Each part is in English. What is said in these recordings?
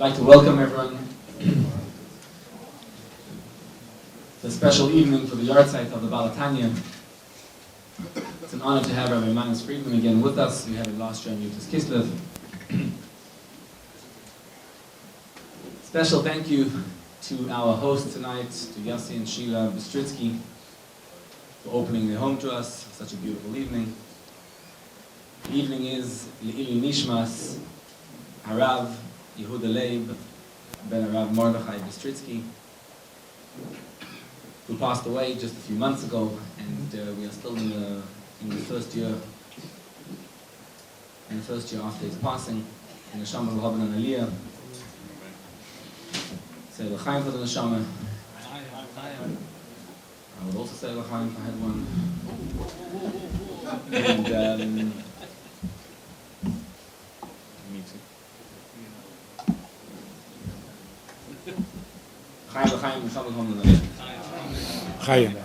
I'd like to welcome everyone to a special evening for the Yarhzeit of the Baal HaTanya. It's an honor to have Rabbi Manis Friedman again with us. We had it last year in Yutas Kislev. Special thank you to our hosts tonight, to Yossi and Sheila Bistritsky, for opening their home to us. Such a beautiful evening. The evening is Le'ili Nishmas Harav Yehuda Leib Ben Harav Mordechai Bistritsky, who passed away just a few months ago, and we are still in the first year after his passing. In the Neshama L'Havan and Aliyah. Say L'chaim for the Neshama. I would also say L'chaim if I had one. And me too. Chaim L'chaim Neshama L'Havan and Aliyah. Chaim.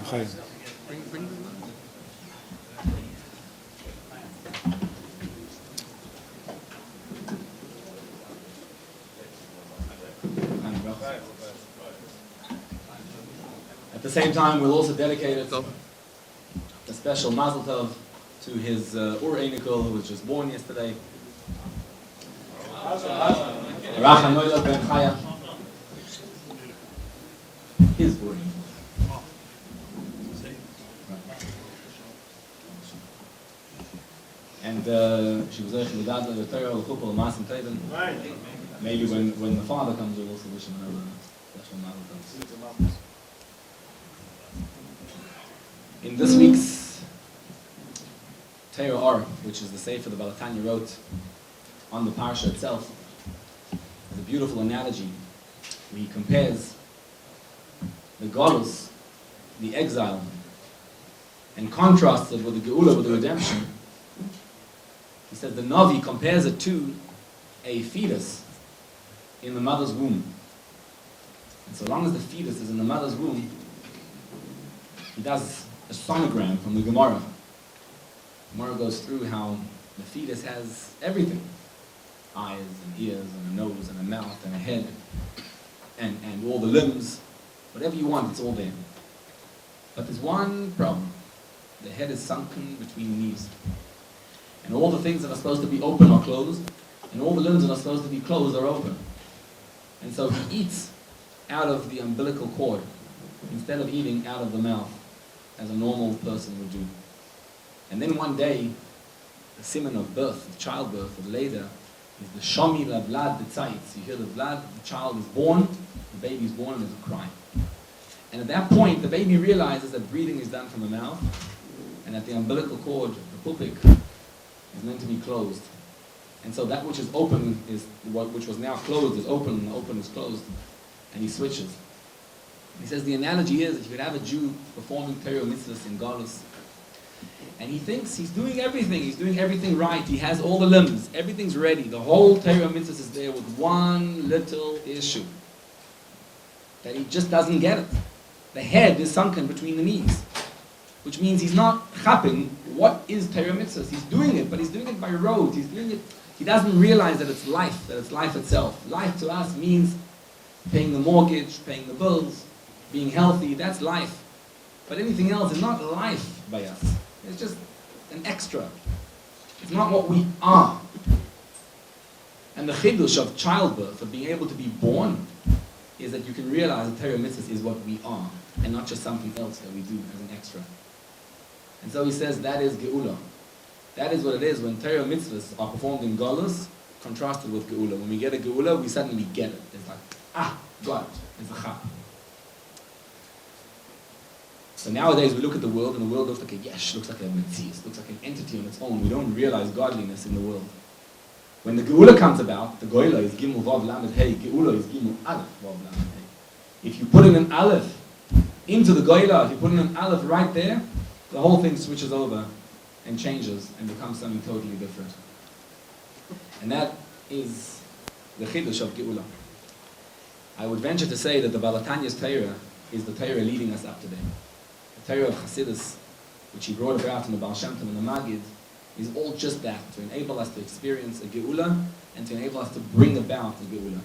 At the same time, we'll also dedicate a special Mazel Tov to his Ur Einikul, who was just born yesterday. Racha Noila Ben Chaya. His Ur. And she was actually Gadla, the Torah, the Chuppah, the Masim Teven. Maybe when the father comes, we'll also wish him another special Mazel Tov. In this week's Torah Or, which is the sefer the Baal HaTanya wrote on the parsha itself, is a beautiful analogy where he compares the Golus, the exile, and contrasts it with the Geula, with the redemption. He said the Navi compares it to a fetus in the mother's womb. And so long as the fetus is in the mother's womb, he does a sonogram from the Gemara. Gemara goes through how the fetus has everything. Eyes and ears and a nose and a mouth and a head and all the limbs. Whatever you want, it's all there. But there's one problem. The head is sunken between the knees. And all the things that are supposed to be open are closed, and all the limbs that are supposed to be closed are open. And so he eats out of the umbilical cord instead of eating out of the mouth, as a normal person would do. And then one day, the siman of birth, of childbirth, of later, is the shomi la vlad b'tzayitz. You hear the vlad, the child is born, the baby is born, and there's a cry. And at that point, the baby realizes that breathing is done from the mouth, and that the umbilical cord, the pupik, is meant to be closed. And so that which is open is what which was now closed is open, and the open is closed. And he switches. He says the analogy is that you could have a Jew performing Torah mitzvahs in Galus, and he thinks he's doing everything right, he has all the limbs, everything's ready, the whole Torah mitzvahs is there with one little issue, that he just doesn't get it. The head is sunken between the knees, which means he's not chapping what is Torah mitzvahs. He's doing it, but he's doing it by rote. He's doing it. He doesn't realize that it's life itself. Life to us means paying the mortgage, paying the bills, being healthy. That's life. But anything else is not life by us. It's just an extra. It's not what we are. And the chidush of childbirth, of being able to be born, is that you can realize that Torah mitzvahs is what we are, and not just something else that we do as an extra. And so he says that is Geula. That is what it is when Torah mitzvahs are performed in Galus, contrasted with Geula. When we get a Geula, we suddenly get it. It's like, got it. It's a chap. So nowadays we look at the world, and the world looks like a yesh, looks like a mitzvah, looks like an entity on its own. We don't realize godliness in the world. When the Geula comes about, the Goyla is Gimel Vav Lamed Hey, Geula is Gimel Aleph Vav Lamed Hey. If you put in an Aleph into the Goyla, if you put in an Aleph right there, the whole thing switches over and changes and becomes something totally different. And that is the Chidush of Geula. I would venture to say that the HaTanya's Torah is the Torah leading us up today. The Torah of Hasidus, which he brought about in the Baal Shem Tov and the Magid, is all just that, to enable us to experience a Geula and to enable us to bring about a Geula.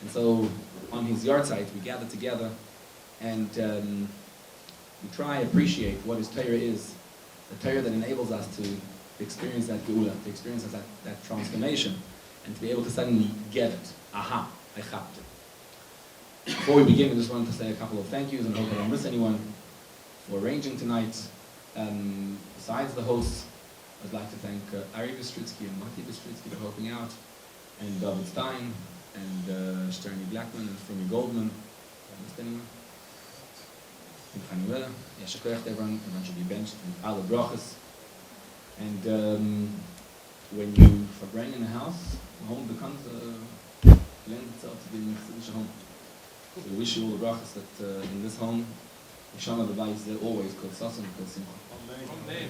And so, on his Yarhzeit, we gather together and we try to appreciate what his Torah is, the Torah that enables us to experience that Geula, to experience that transformation, and to be able to suddenly get it. Aha, I chapped it. Before we begin, I just wanted to say a couple of thank yous, and I hope I don't miss anyone, for arranging tonight. Besides the hosts, I'd like to thank Ari Bistritsky and Mati Bistritsky for helping out, and David Stein, and Sterny Blackman, and Fromi Goldman. Have I missed anyone? And Chanuela. Yashakoyach to everyone should be benched with all the brachas. And when you bring in a house, the home becomes lends itself to being a home. So we wish you all the brachas that in this home, Yishana the Bayis there always called Sasson and called Simcha. Amen.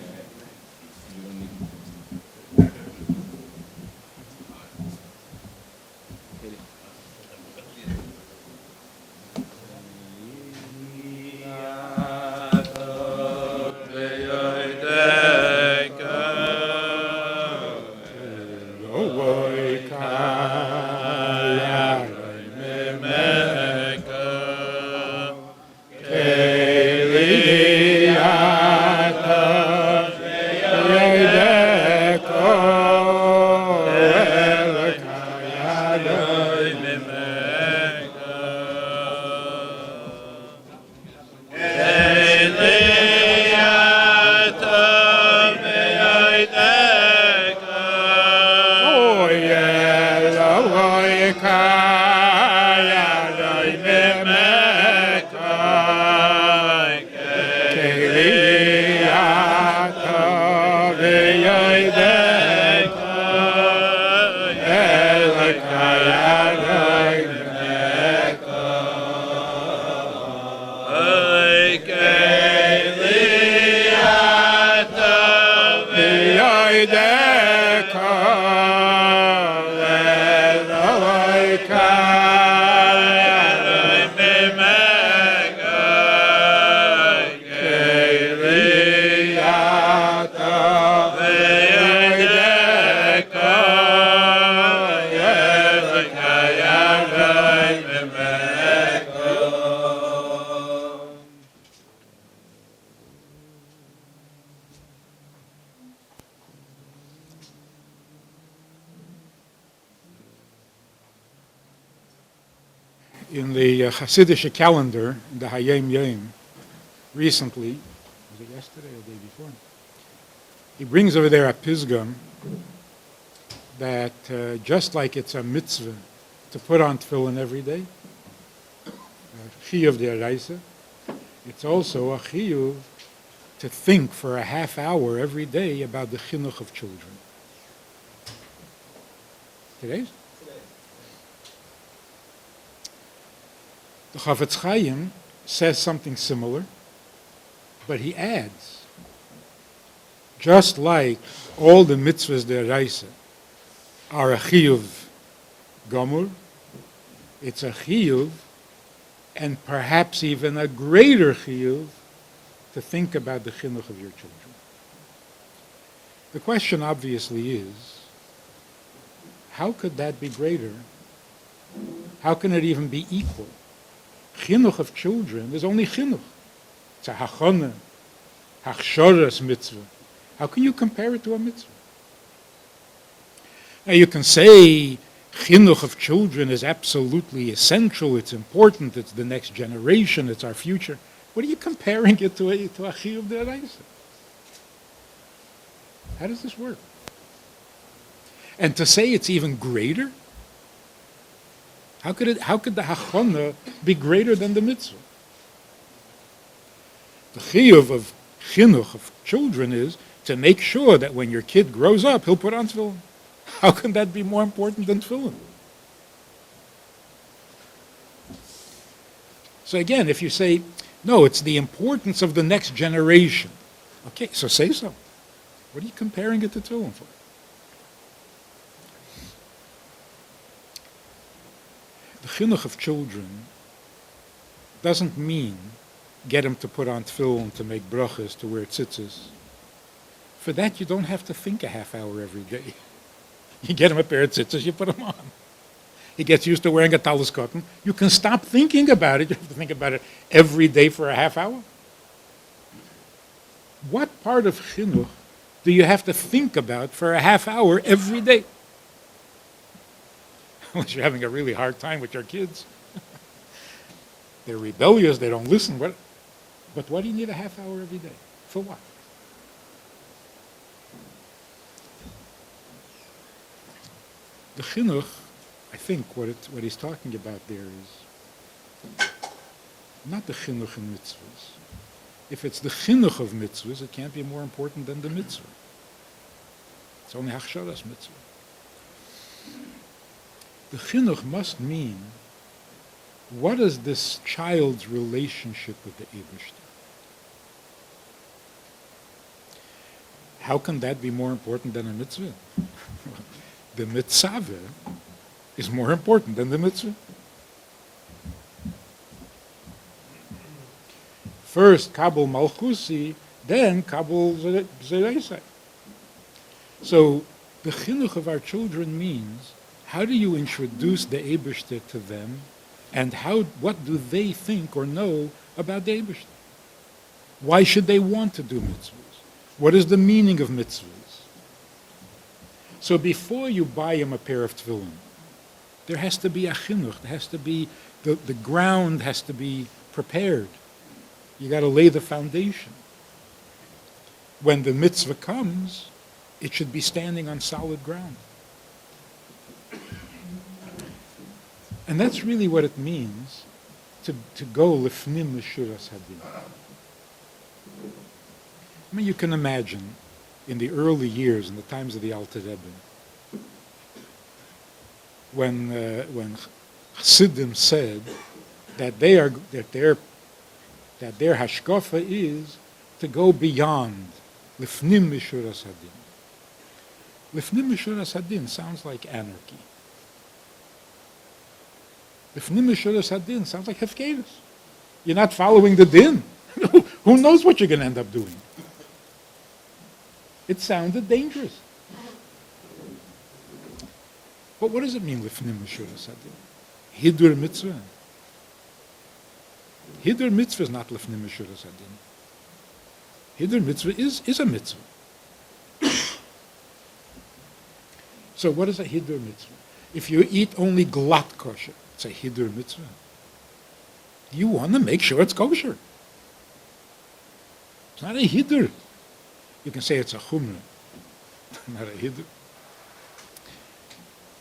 In the Hasidic calendar, the Hayom Yom, recently, was it yesterday or the day before? He brings over there a pisgam that just like it's a mitzvah to put on tefillin every day, chiyuv d'oraisa, it's also a chiyuv to think for a half hour every day about the chinuch of children. Today's? The Chafetz Chaim says something similar, but he adds, just like all the mitzvahs d'oraisa are a chiyuv gomur, it's a chiyuv, and perhaps even a greater chiyuv, to think about the chinuch of your children. The question obviously is, how could that be greater? How can it even be equal? Chinuch of children is only chinuch. It's a hachana, hachshoras mitzvah. How can you compare it to a mitzvah? Now you can say chinuch of children is absolutely essential, it's important, it's the next generation, it's our future. What are you comparing it to a chiyuv d'oraisa? How does this work? And to say it's even greater? How could the hachana be greater than the mitzvah? The chiyuv of chinuch of children is to make sure that when your kid grows up, he'll put on tefillin. How can that be more important than tefillin? So again, if you say, no, it's the importance of the next generation. Okay, so say so. What are you comparing it to tefillin for? The chinuch of children doesn't mean get them to put on tefillin, to make brachas, to wear tzitzis. For that, you don't have to think a half hour every day. You get him a pair of tzitzis, you put them on. He gets used to wearing a talus cotton. You can stop thinking about it. You have to think about it every day for a half hour. What part of chinuch do you have to think about for a half hour every day? Unless you're having a really hard time with your kids. They're rebellious, they don't listen. But why do you need a half hour every day? For what? The chinuch, I think what he's talking about there is not the chinuch in mitzvahs. If it's the chinuch of mitzvahs, it can't be more important than the mitzvah. It's only hachsharas mitzvah. The chinuch must mean, what is this child's relationship with the Eibishter? How can that be more important than a mitzvah? The mitzvah is more important than the mitzvah. First, kabul malchusi, then kabul zereisai. So, the chinuch of our children means, how do you introduce the Eibishter to them, and what do they think or know about the Eibishter? Why should they want to do mitzvahs? What is the meaning of mitzvahs? So before you buy him a pair of tefillin, there has to be a chinuch. There has to be, the ground has to be prepared. You got to lay the foundation. When the mitzvah comes, it should be standing on solid ground. And that's really what it means to go lifnim mishuras hadin. I mean, you can imagine in the early years, in the times of the Alter Rebbe, when Chassidim said that their hashkafa is to go beyond lifnim mishuras hadin. Lifnim mishuras hadin sounds like anarchy. Lifnim mishuras hadin sounds like hefkedus. You're not following the din. Who knows what you're going to end up doing? It sounded dangerous. But what does it mean, lifnim mishuras hadin? Hidur mitzvah. Hidur mitzvah is not lifnim mishuras hadin. Hidur mitzvah is a mitzvah. So what is a hidur mitzvah? If you eat only glatt kosher, it's a hidur mitzvah. You want to make sure it's kosher. It's not a hiddur. You can say it's a chumrah, not a hiddur.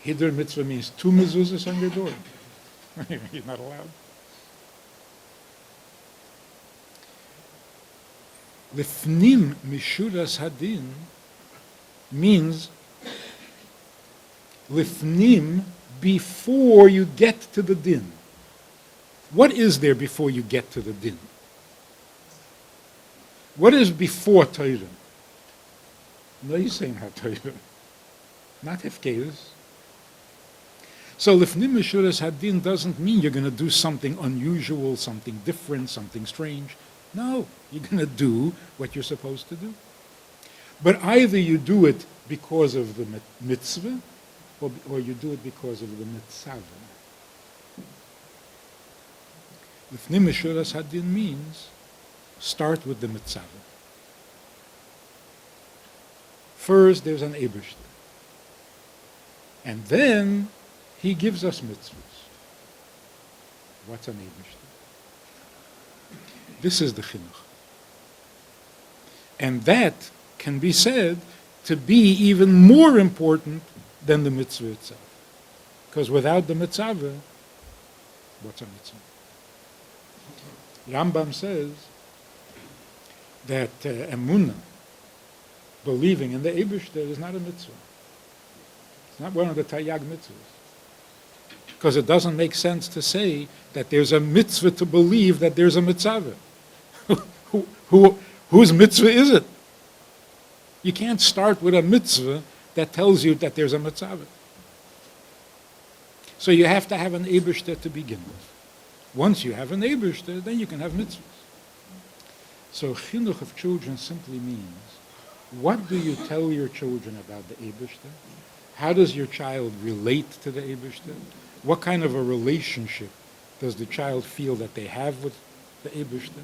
Hiddur mitzvah means 2 mezuzahs on your door. You're not allowed. Lifnim mishuras hadin means lifnim, before you get to the din. What is there before you get to the din? What is before Torah? No, you're saying HaTorah, not Hefkeres. So lifnim mishuras hadin doesn't mean you're going to do something unusual, something different, something strange. No, you're going to do what you're supposed to do. But either you do it because of the mitzvah, or you do it because of the mitzvah. Lifnim mishuras hadin means start with the mitzvah. First, there's an Eibishter. And then he gives us mitzvahs. What's an Eibishter? This is the chinuch. And that can be said to be even more important than the mitzvah itself. Because without the mitzvah, what's a mitzvah? Rambam says that emunah, believing in the Eibishter, is not a mitzvah. It's not one of the Taryag mitzvahs. Because it doesn't make sense to say that there's a mitzvah to believe that there's a mitzvah. Whose mitzvah is it? You can't start with a mitzvah that tells you that there's a mitzvah. So you have to have an Eibishter to begin with. Once you have an Eibishter, then you can have mitzvahs. So chinuch of children simply means, what do you tell your children about the Eibishter? How does your child relate to the Eibishter? What kind of a relationship does the child feel that they have with the Eibishter?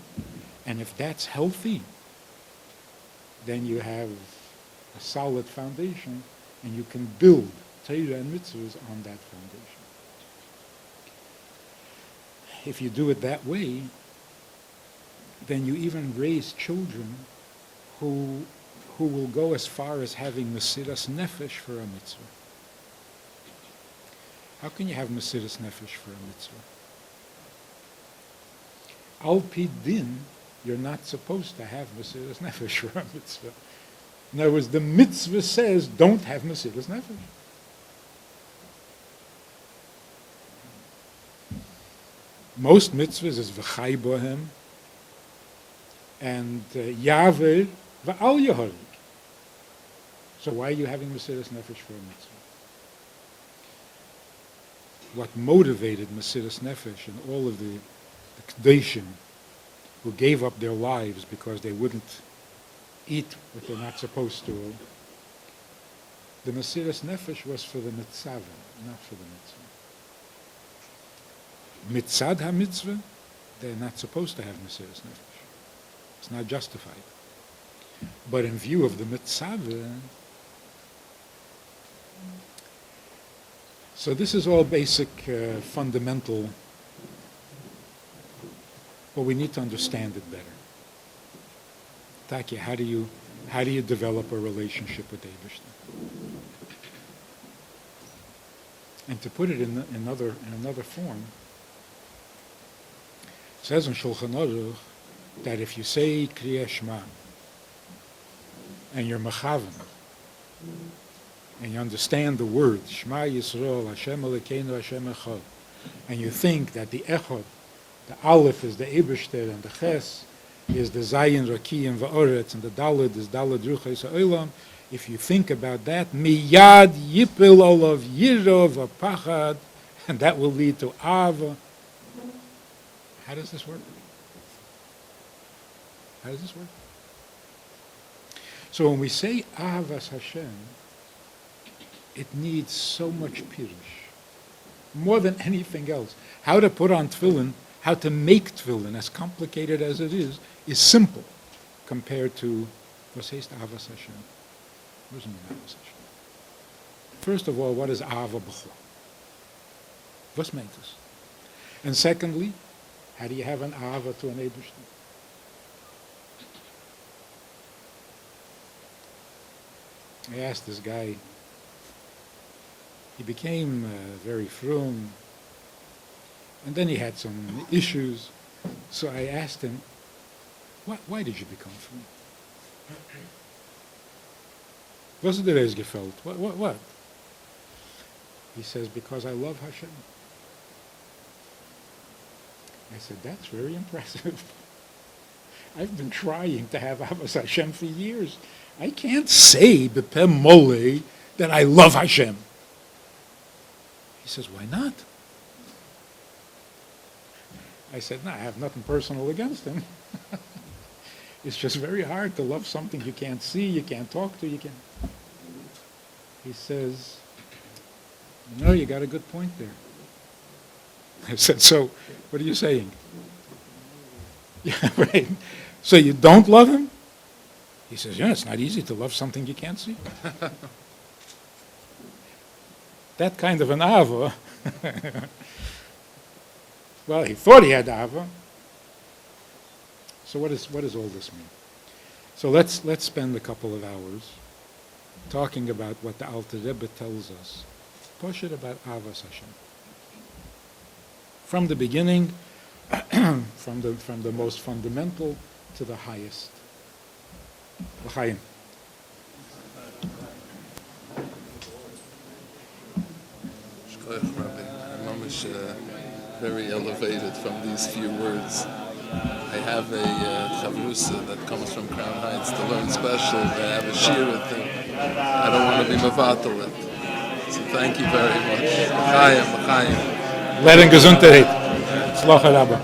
And if that's healthy, then you have a solid foundation, and you can build Torah and mitzvahs on that foundation. If you do it that way, then you even raise children who will go as far as having mesiras nefesh for a mitzvah. How can you have mesiras nefesh for a mitzvah? Al pi din, you're not supposed to have mesiras nefesh for a mitzvah. In other words, the mitzvah says don't have mesiras nefesh. Most mitzvahs is v'chai bohem and yaver v'al yaharik. So why are you having mesiras nefesh for a mitzvah? What motivated mesiras nefesh and all of the Kedoshim who gave up their lives because they wouldn't eat what they're not supposed to, the mesiras nefesh was for the mitzvah, not for the mitzvah. Mitzad ha-mitzvah, they're not supposed to have mesiras nefesh. It's not justified. But in view of the mitzvah, so this is all basic, fundamental, but we need to understand it better. Taki, how do you develop a relationship with Eibishter? And to put it in another form, it says in Shulchan Aruch that if you say Kriya Shema and you're mechaven and you understand the words Shema Yisroel, Hashem Elokeinu, Hashem Echad, and you think that the Echad, the Aleph is the Eibishter and the Ches is the Zayin, Raki, and Va'oretz, and the Daled is Daled Ruchos Ha'olam, if you think about that, Miyad Yipil Olav Yiro V'Pachad, and that will lead to Ava. How does this work? How does this work? So when we say Ahavas Hashem, it needs so much pirush, more than anything else. How to put on tefillin, how to make tefillin, as complicated as it is simple compared to what says Ahavas Hashem. What does it mean, Ahavas Hashem? First of all, what is Ahava B'chol? Was meint es? And secondly, How do you have an Ava to an Eibishter? I asked this guy, he became very frum, and then he had some issues, so I asked him, why did you become frum? Was it dir gefällt? What? He says, because I love Hashem. I said, that's very impressive. I've been trying to have Avos Hashem for years. I can't say b'peh mole that I love Hashem. He says, why not? I said, no, I have nothing personal against him. It's just very hard to love something you can't see, you can't talk to, you can't. He says, you got a good point there. I said, so, what are you saying? Yeah, right. So you don't love him? He says, it's not easy to love something you can't see. That kind of an Ava, well, he thought he had Ava. So what does all this mean? So let's spend a couple of hours talking about what the Alter Rebbe tells us. Push it about Avas Hashem. From the beginning, from the most fundamental to the highest. L'chaim. Rabbi, I'm very elevated from these few words. I have a chavrusa that comes from Crown Heights to learn special. I have a shir with him. I don't want to be mevatel it. So thank you very much. L'chaim, l'chaim. Leren Gesundheit. Tzlacha Rabba.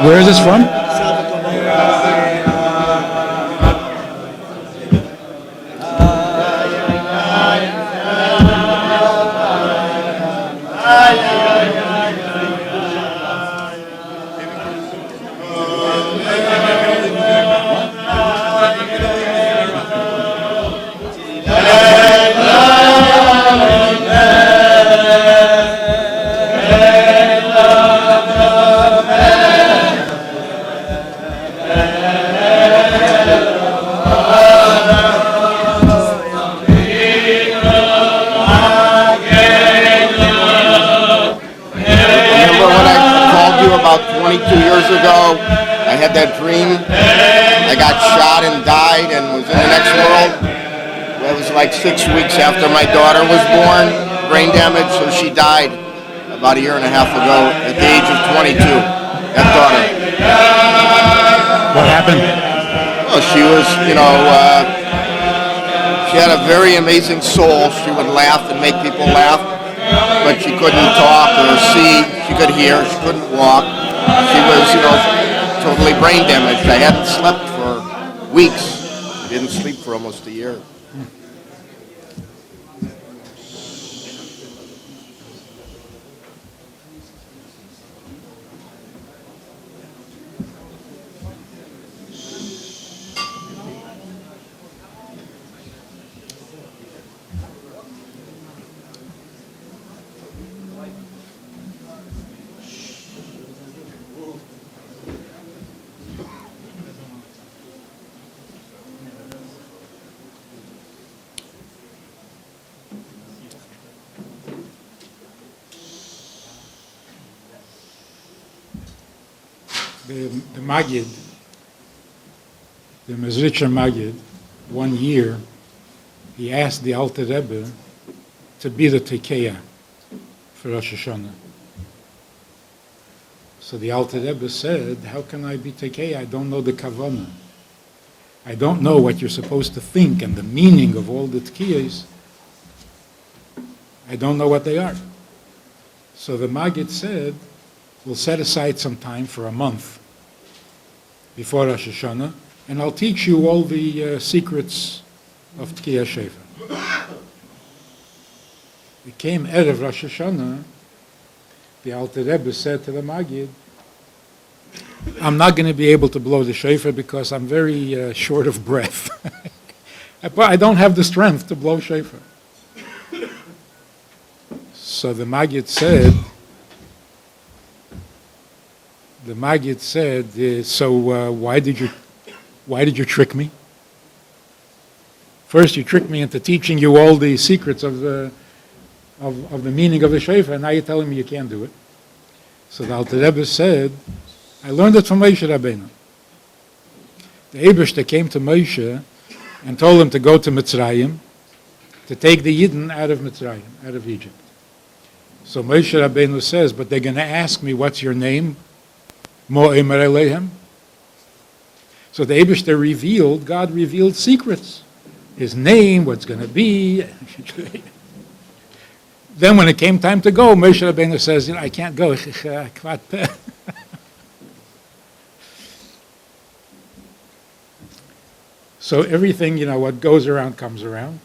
Where is this from? Like 6 weeks after my daughter was born, brain damage, so she died about a year and a half ago at the age of 22, that daughter. What happened? Well, she was, she had a very amazing soul. She would laugh and make people laugh, but she couldn't talk or see. She could hear, she couldn't walk. She was, totally brain damaged. I hadn't slept for weeks. I didn't sleep for almost a year. the Maggid, the Mezritcher Maggid, one year, he asked the Alter Rebbe to be the Tekeya for Rosh Hashanah. So the Alter Rebbe said, how can I be Tekeya? I don't know the Kavanah. I don't know what you're supposed to think and the meaning of all the Tekeyas. I don't know what they are. So the Maggid said, we'll set aside some time for a month before Rosh Hashanah, and I'll teach you all the secrets of Tkiyah Shofar. It came Erev Rosh Hashanah, the Alter Rebbe said to the Maggid, I'm not going to be able to blow the shofar because I'm very short of breath. I don't have the strength to blow shofar. So the Maggid said, so why did you trick me? First you tricked me into teaching you all the secrets of the meaning of the shofar, and now you're telling me you can't do it. So the Alter Rebbe said, I learned it from Moshe Rabbeinu. The Eibishter came to Moshe and told him to go to Mitzrayim, to take the Yidden out of Mitzrayim, out of Egypt. So Moshe Rabbeinu says, but they're going to ask me, what's your name? Mo Emer Eleihem. So the Eibishter God revealed secrets. His name, what's going to be. Then when it came time to go, Moshe Rabbeinu says, I can't go. So everything, what goes around comes around.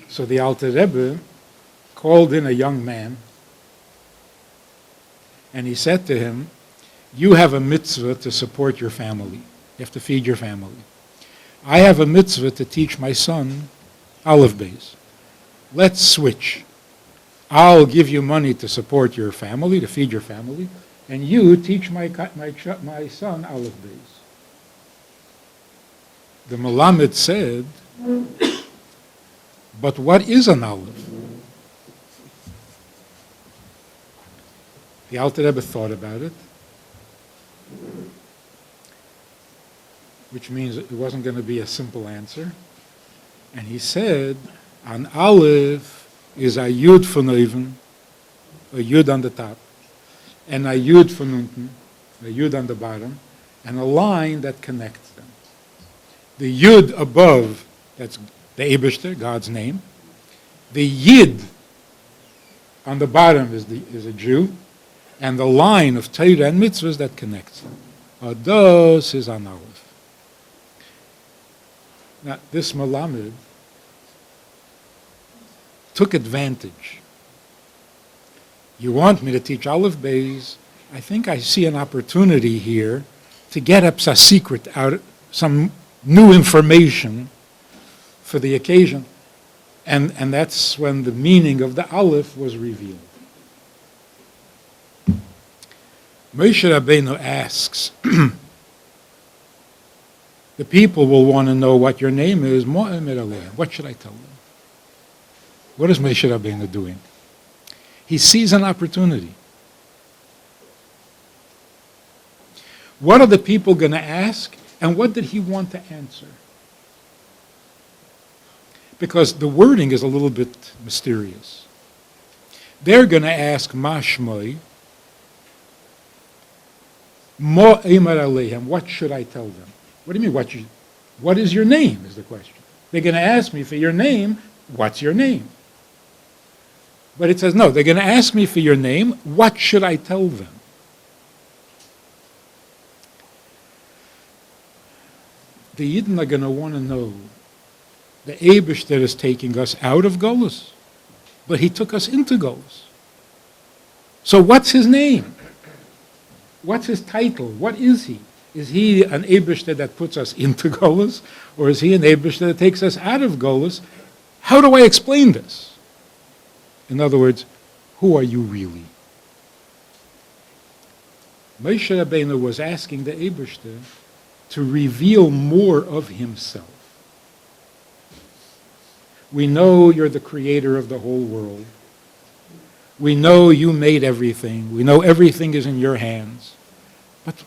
So the Alter Rebbe called in a young man, and he said to him, you have a mitzvah to support your family. You have to feed your family. I have a mitzvah to teach my son Aleph Beis. Let's switch. I'll give you money to support your family, to feed your family, and you teach my son Aleph Beis. The Melamed said, but what is an Aleph? The Alter Rebbe thought about it, which means it wasn't going to be a simple answer. And he said, an Aleph is a Yud von oven, a Yud on the top, and a Yud von unten, a Yud on the bottom, and a line that connects them. The Yud above, that's the Eibishter, God's name. The Yid on the bottom is a Jew, and the line of Torah and mitzvahs that connects them. Ados is an Aleph. Now, this Melamed took advantage. You want me to teach Aleph Beis? I think I see an opportunity here to get up a secret out, some new information for the occasion. And that's when the meaning of the Aleph was revealed. Moshe Rabbeinu asks, the people will want to know what your name is. What should I tell them? What is Moshe Rabbeinu doing? He sees an opportunity. What are the people going to ask, and what did he want to answer? Because the wording is a little bit mysterious. They're going to ask Mashmoi, Mo Eimar Aleichem, what should I tell them? What do you mean, what is your name, is the question. They're going to ask me for your name, what's your name? But it says, no, they're going to ask me for your name, what should I tell them? The Yidden are going to want to know, the Eibishter is taking us out of Golus, but he took us into Golus. So what's his name? What's his title? What is he? Is he an Eibishter that puts us into Golus, or is he an Eibishter that takes us out of Golus? How do I explain this? In other words, who are you really? Moshe Rabbeinu was asking the Eibishter to reveal more of himself. We know you're the creator of the whole world. We know you made everything. We know everything is in your hands. But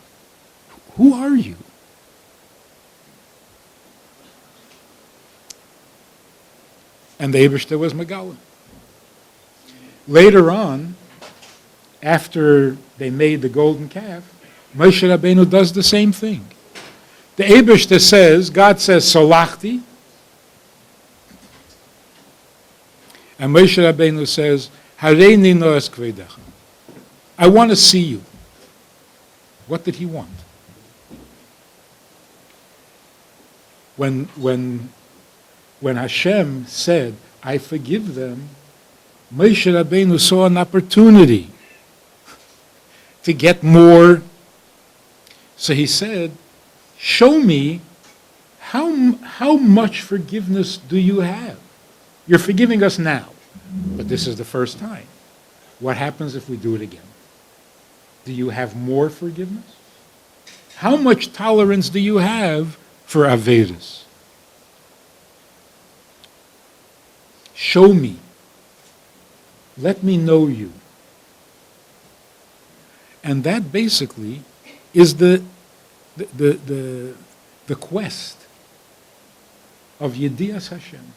Who are you? And the Eibishter was Megala. Later on, after they made the golden calf, Moshe Rabbeinu does the same thing. The Eibishter says, God says, Solachti. And Moshe Rabbeinu says, Hareini noes kvedecha. I want to see you. What did he want? When Hashem said, I forgive them, Moshe Rabbeinu saw an opportunity to get more. So he said, show me how much forgiveness do you have? You're forgiving us now, but this is the first time. What happens if we do it again? Do you have more forgiveness? How much tolerance do you have for Avedas? Show me. Let me know you. And that basically is the quest of Yedias Hashem.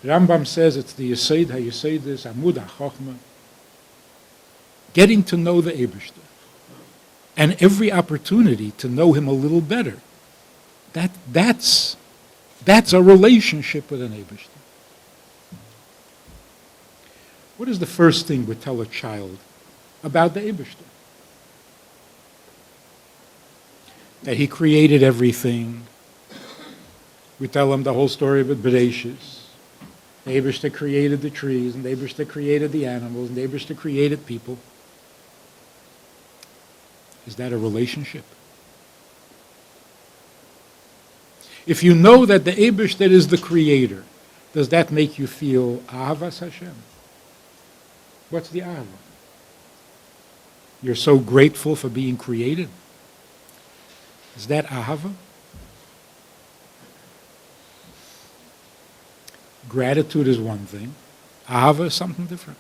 Rambam says it's the Yesod HaYesodis, Amud HaChochma, getting to know the Eibishter. And every opportunity to know him a little better. That's a relationship with an Eibishter. What is the first thing we tell a child about the Eibishter? That he created everything. We tell him the whole story of Bereshis. The Eibishter created the trees, and the Eibishter created the animals, and the Eibishter created people. Is that a relationship? If you know that the Eibishter is the creator, does that make you feel Ahavas Hashem? What's the Ahava? You're so grateful for being created. Is that Ahava? Gratitude is one thing. Ahava is something different.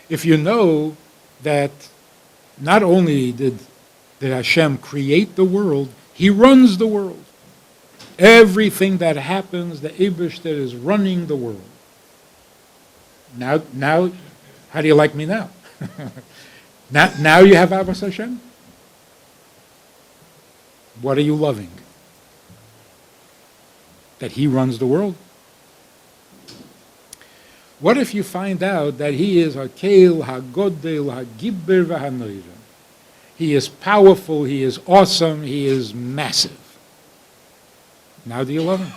If you know that not only did Hashem create the world, he runs the world. Everything that happens, the Eibishter is running the world. Now, how do you like me now? Now you have Ahavas Hashem? What are you loving? That he runs the world? What if you find out that he is Hakel, Hagodel, Hagibber, V'Hanoira? He is powerful, he is awesome, he is massive. Now do you love him?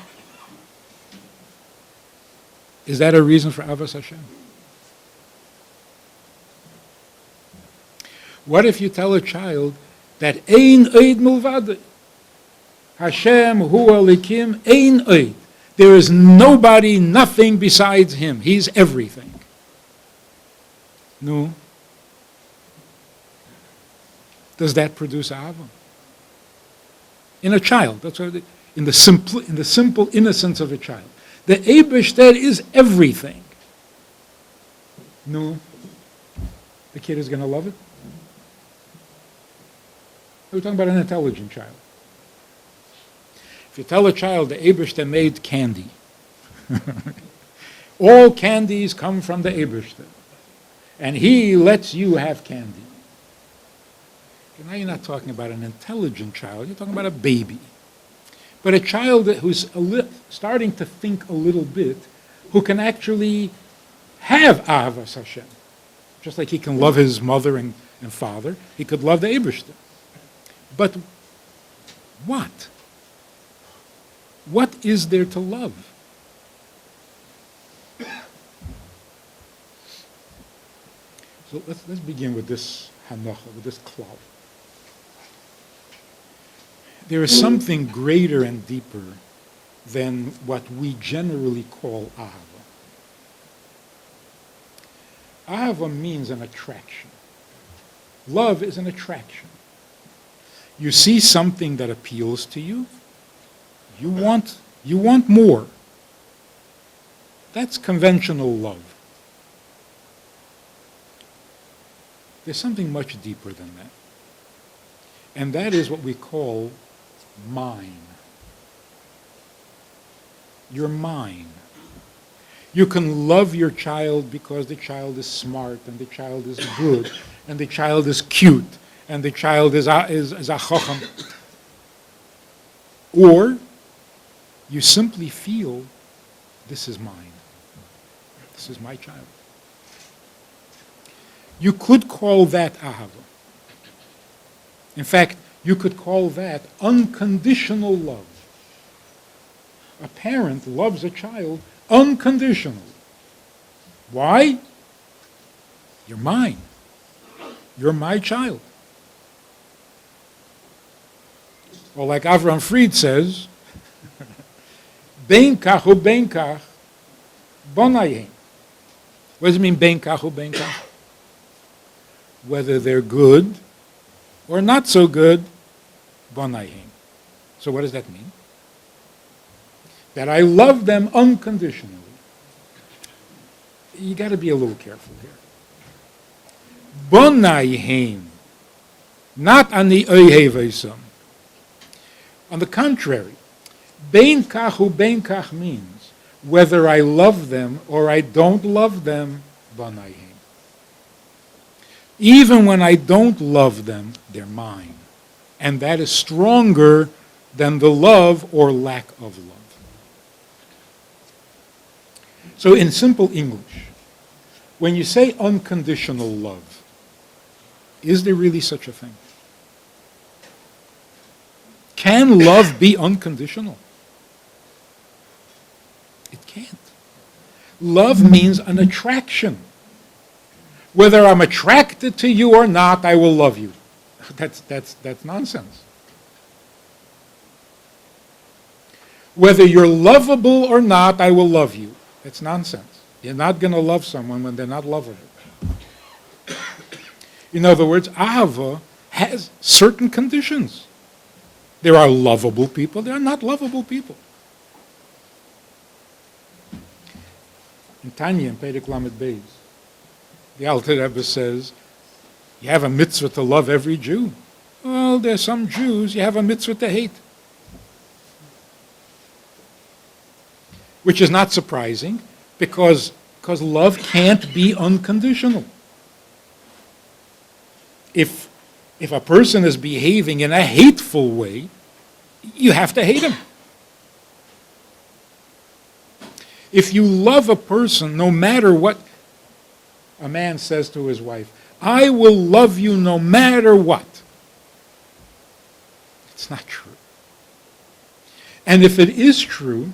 Is that a reason for Ahavas Hashem? What if you tell a child that Ein Oid Milvadei? Hashem Hu Elikim Ein Oid. There is nobody, nothing besides him. He's everything. No. Does that produce Ahava? In a child, that's what in the simple innocence of a child. The Eibishter is everything. No. The kid is going to love it? We're talking about an intelligent child. If you tell a child the Eibishter made candy, all candies come from the Eibishter, and he lets you have candy. Now you're not talking about an intelligent child, you're talking about a baby. But a child who's starting to think a little bit, who can actually have Ahavas Hashem. Just like he can love his mother and father, he could love the Eibishter. But what? What is there to love? So let's begin with this hanacha, with this klal. There is something greater and deeper than what we generally call ahava. Ahava means an attraction. Love is an attraction. You see something that appeals to you, you want more. That's conventional love. There's something much deeper than that. And that is what we call mine. You're mine. You can love your child because the child is smart and the child is good and the child is cute and the child is a chacham. Or you simply feel, this is mine. This is my child. You could call that ahava. In fact, you could call that unconditional love. A parent loves a child unconditionally. Why? You're mine. You're my child. Or like Avram Fried says, Ben kach u ben kach bonayim. What does it mean, ben kach u ben kach? Whether they're good or not so good, bonayim. So what does that mean? That I love them unconditionally. You got to be a little careful here. Bonayim, not ani oihevaisam. On the contrary, bein kach u bein kach means whether I love them or I don't love them, bonayim. Even when I don't love them, they're mine. And that is stronger than the love or lack of love. So in simple English, when you say unconditional love, is there really such a thing? Can love be unconditional? It can't. Love means an attraction. Whether I'm attracted to you or not, I will love you. That's nonsense. Whether you're lovable or not, I will love you. That's nonsense. You're not going to love someone when they're not lovable. In other words, ahava has certain conditions. There are lovable people, there are not lovable people. In Tanya, in Perek Lamed Beis, the Alter Rebbe says, you have a mitzvah to love every Jew. Well, there's some Jews you have a mitzvah to hate. Which is not surprising, because love can't be unconditional. If a person is behaving in a hateful way, you have to hate him. If you love a person, no matter what a man says to his wife, I will love you no matter what. It's not true. And if it is true,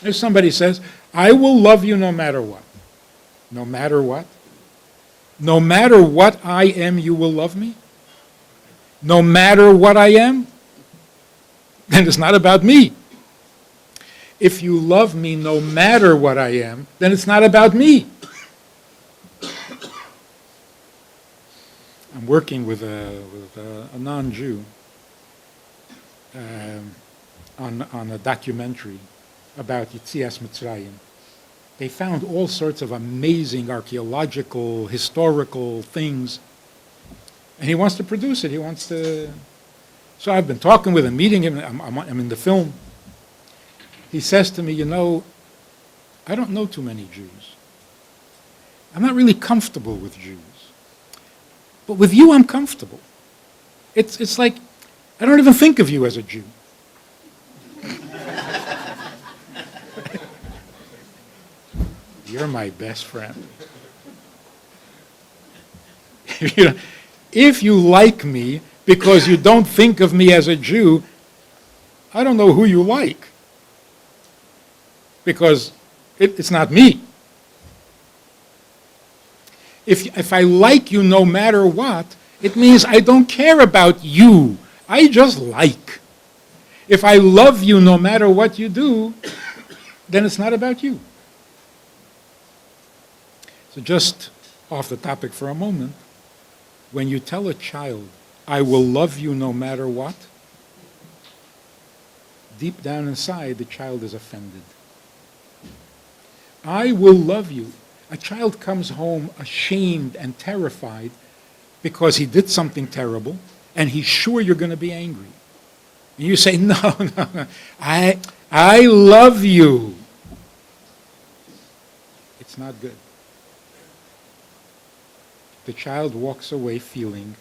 if somebody says, I will love you no matter what. No matter what? No matter what I am, you will love me? No matter what I am? Then it's not about me. If you love me no matter what I am, then it's not about me. I'm working with a non-Jew on a documentary about Yetzias Mitzrayim. They found all sorts of amazing archaeological, historical things, and he wants to produce it. He wants to. So I've been talking with him, meeting him. I'm in the film. He says to me, I don't know too many Jews. I'm not really comfortable with Jews. But with you, I'm comfortable. It's like, I don't even think of you as a Jew. You're my best friend. If you like me because you don't think of me as a Jew, I don't know who you like. Because it's not me. If I like you no matter what, it means I don't care about you. I just like. If I love you no matter what you do, then it's not about you. So just off the topic for a moment, when you tell a child, I will love you no matter what, deep down inside, the child is offended. I will love you. A child comes home ashamed and terrified because he did something terrible, and he's sure you're going to be angry. And you say, no, no, no, I love you. It's not good. The child walks away feeling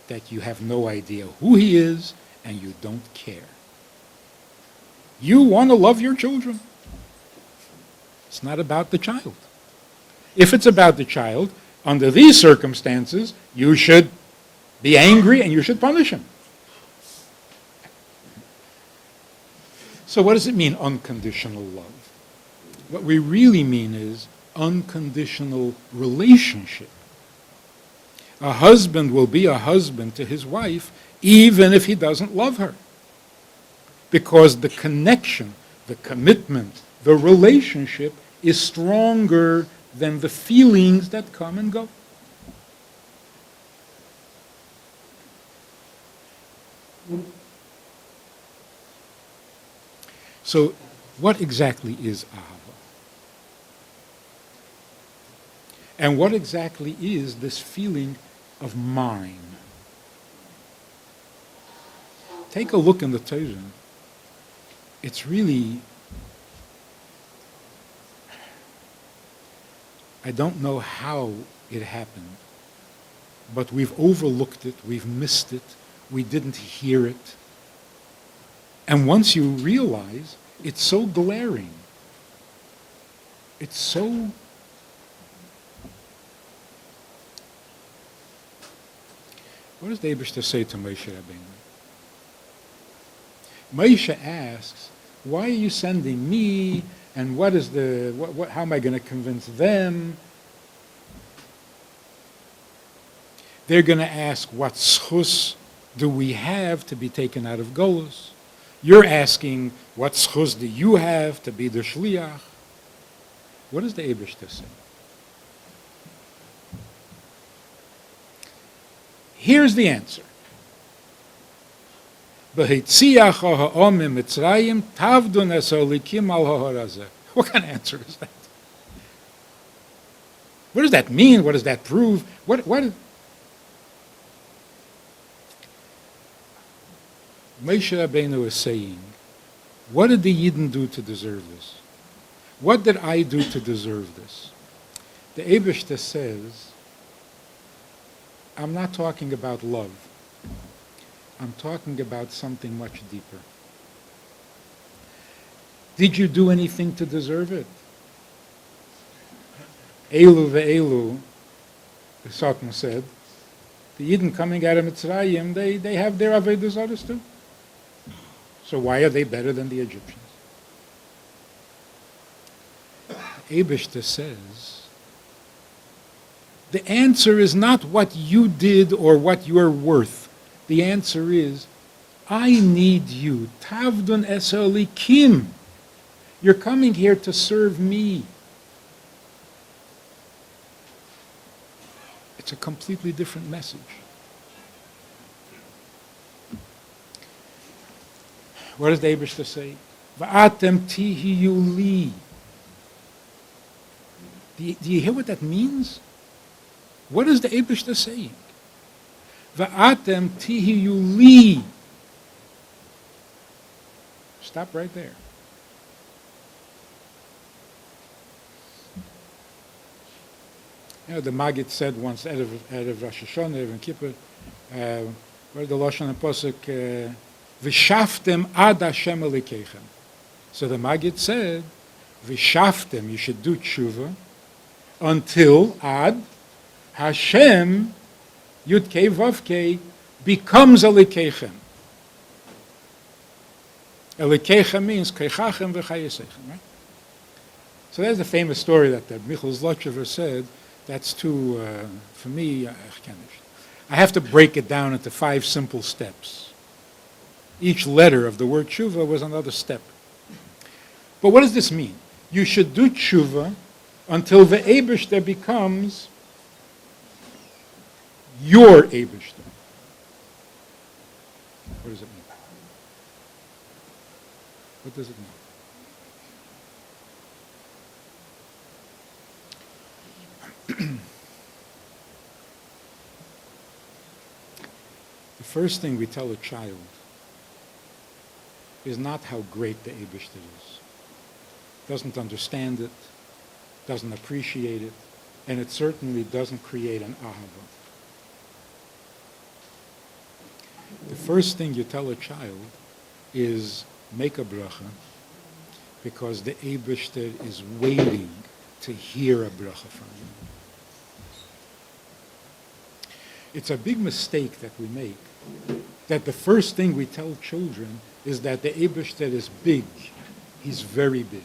that you have no idea who he is and you don't care. You want to love your children. It's not about the child. If it's about the child, under these circumstances, you should be angry and you should punish him. So what does it mean, unconditional love? What we really mean is unconditional relationship. A husband will be a husband to his wife even if he doesn't love her. Because the connection, the commitment, the relationship is stronger than the feelings that come and go. So, what exactly is Ahava? And what exactly is this feeling of mine? Take a look in the Torah. It's really, I don't know how it happened, but we've overlooked it, we've missed it, we didn't hear it. And once you realize, it's so glaring. It's so... What does the Eibishter say to Moshe Rabbeinu? Moshe asks, why are you sending me, and what is how am I going to convince them? They're going to ask, what schus do we have to be taken out of Golus? You're asking, what schus do you have to be the shliach? What does the Eibishter say? Here's the answer. What kind of answer is that? What does that mean? What does that prove? What Moshe Rabbeinu is saying, what did the Yidden do to deserve this? What did I do to deserve this? The Eibishter says, I'm not talking about love. I'm talking about something much deeper. Did you do anything to deserve it? Elu ve'elu, the Satan said, the Yidden coming out of Mitzrayim, they have their Avodah Zaros too. So why are they better than the Egyptians? Eibishter says, the answer is not what you did or what you're worth. The answer is, I need you. Tavdun esoli kim. You're coming here to serve me. It's a completely different message. What does the Eibishter say? Va'atem tihiyu li. Do you hear what that means? What is the Eibishter saying? Va'atem tihiyu li. Stop right there. You know, the Maggid said once, out of Rosh Hashanah, Erev Kippur, where the Lashon HaPosuk, V'shaftem ad Hashem Elokeichem. So the Maggid said, V'shaftem, you should do tshuva, until ad Hashem, Yud Kei Vav Kei, becomes Elokeichem. Elokeichem means Keichachem v'Chayesechem, right? So there's the famous story that Michal Zlotchever said. That's too, for me, I have to break it down into 5 simple steps. Each letter of the word Chuva was another step. But what does this mean? You should do Chuva until the Eibishter becomes your Eibishter. What does it mean? What does it mean? The first thing we tell a child is not how great the Eibishter is. Doesn't understand it, doesn't appreciate it, and it certainly doesn't create an ahava. The first thing you tell a child is make a bracha, because the Eibishter is waiting to hear a bracha from you. It's a big mistake that we make, that the first thing we tell children is that the Eibishter is big. He's very big.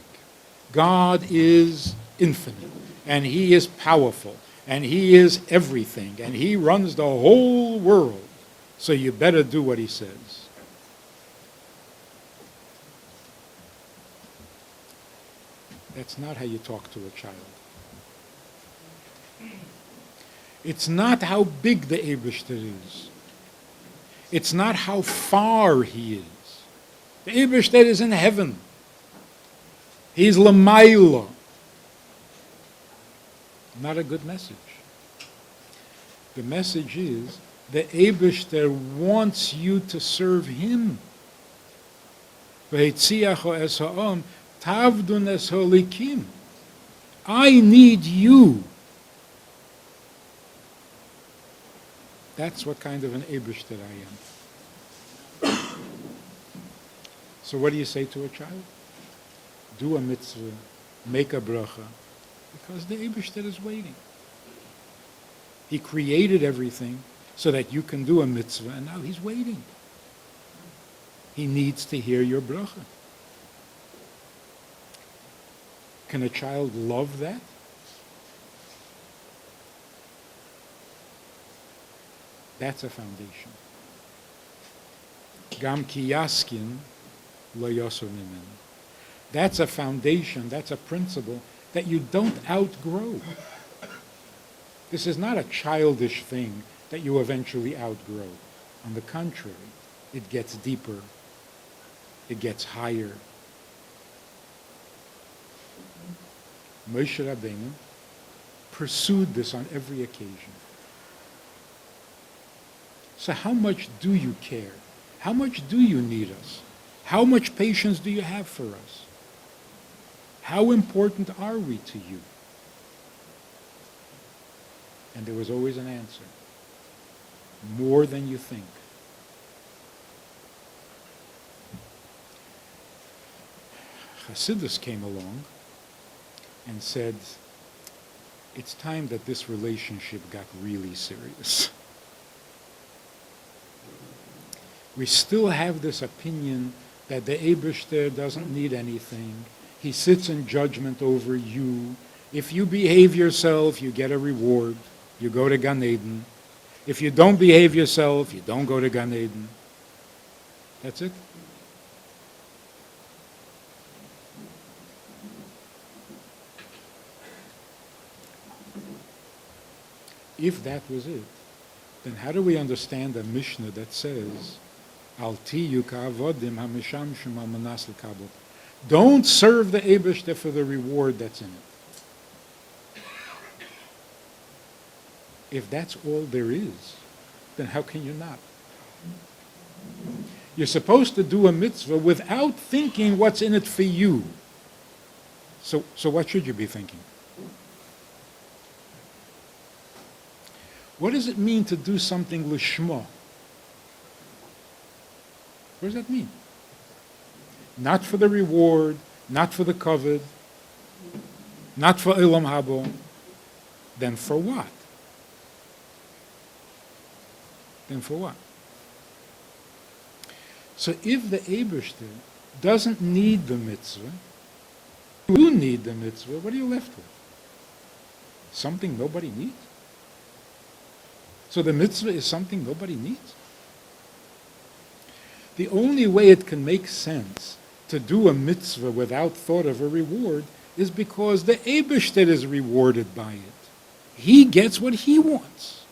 God is infinite, and He is powerful, and He is everything, and He runs the whole world, so you better do what He says. That's not how you talk to a child. It's not how big the Eibishter is. It's not how far He is. The Eibishter is in heaven. He's Lamaila. Not a good message. The message is the Eibishter wants you to serve Him. I need you. That's what kind of an Eibishter I am. So what do you say to a child? Do a mitzvah, make a bracha, because the Eibishter is waiting. He created everything so that you can do a mitzvah, and now He's waiting. He needs to hear your bracha. Can a child love that? That's a foundation. Gam ki yaskin lo yosor mimenu. That's a foundation, that's a principle that you don't outgrow. This is not a childish thing that you eventually outgrow. On the contrary, it gets deeper, it gets higher. Moshe Rabbeinu pursued this on every occasion. So how much do you care? How much do you need us? How much patience do you have for us? How important are we to you? And there was always an answer. More than you think. Hasidus came along and said, it's time that this relationship got really serious. We still have this opinion that the Eibishter doesn't need anything. He sits in judgment over you. If you behave yourself, you get a reward. You go to Gan Eden. If you don't behave yourself, you don't go to Gan Eden. That's it. If that was it, then how do we understand a Mishnah that says, Al tiyu ka'avodim hamishamshim al-manas l'kabel? Don't serve the Eibishter for the reward that's in it. If that's all there is, then how can you not? You're supposed to do a mitzvah without thinking what's in it for you. So what should you be thinking? What does it mean to do something l'shma? What does that mean? Not for the reward, not for the kavod, not for ilam habo. Then for what? Then for what? So if the Eibishter doesn't need the mitzvah, you need the mitzvah, what are you left with? Something nobody needs? So the mitzvah is something nobody needs? The only way it can make sense to do a mitzvah without thought of a reward is because the Eibishter is rewarded by it. He gets what he wants.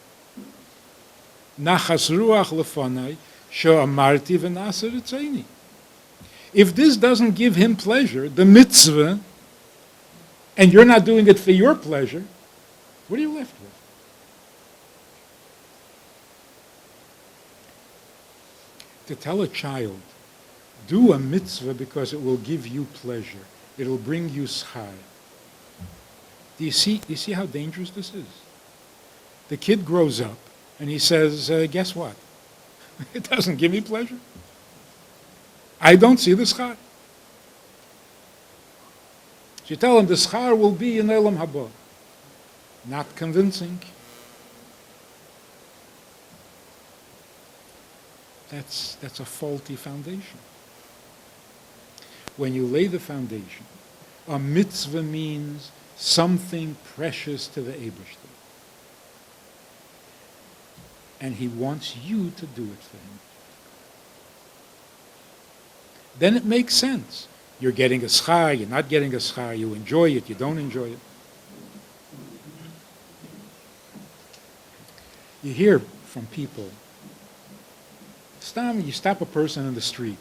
Nachas ruach lefanai she'amarti v'nasa ritzaini. If this doesn't give him pleasure, the mitzvah, and you're not doing it for your pleasure, What are you left with? To tell a child, do a mitzvah because it will give you pleasure. It'll bring you schar. Do you see how dangerous this is? The kid grows up and he says, guess what? It doesn't give me pleasure. I don't see the schar. So you tell him the schar will be in Elam Haba. Not convincing. That's a faulty foundation. When you lay the foundation, a mitzvah means something precious to the Eibishter. And he wants you to do it for him. Then it makes sense. You're getting a schar, you're not getting a schar, you enjoy it, you don't enjoy it. You hear from people, you stop a person in the street,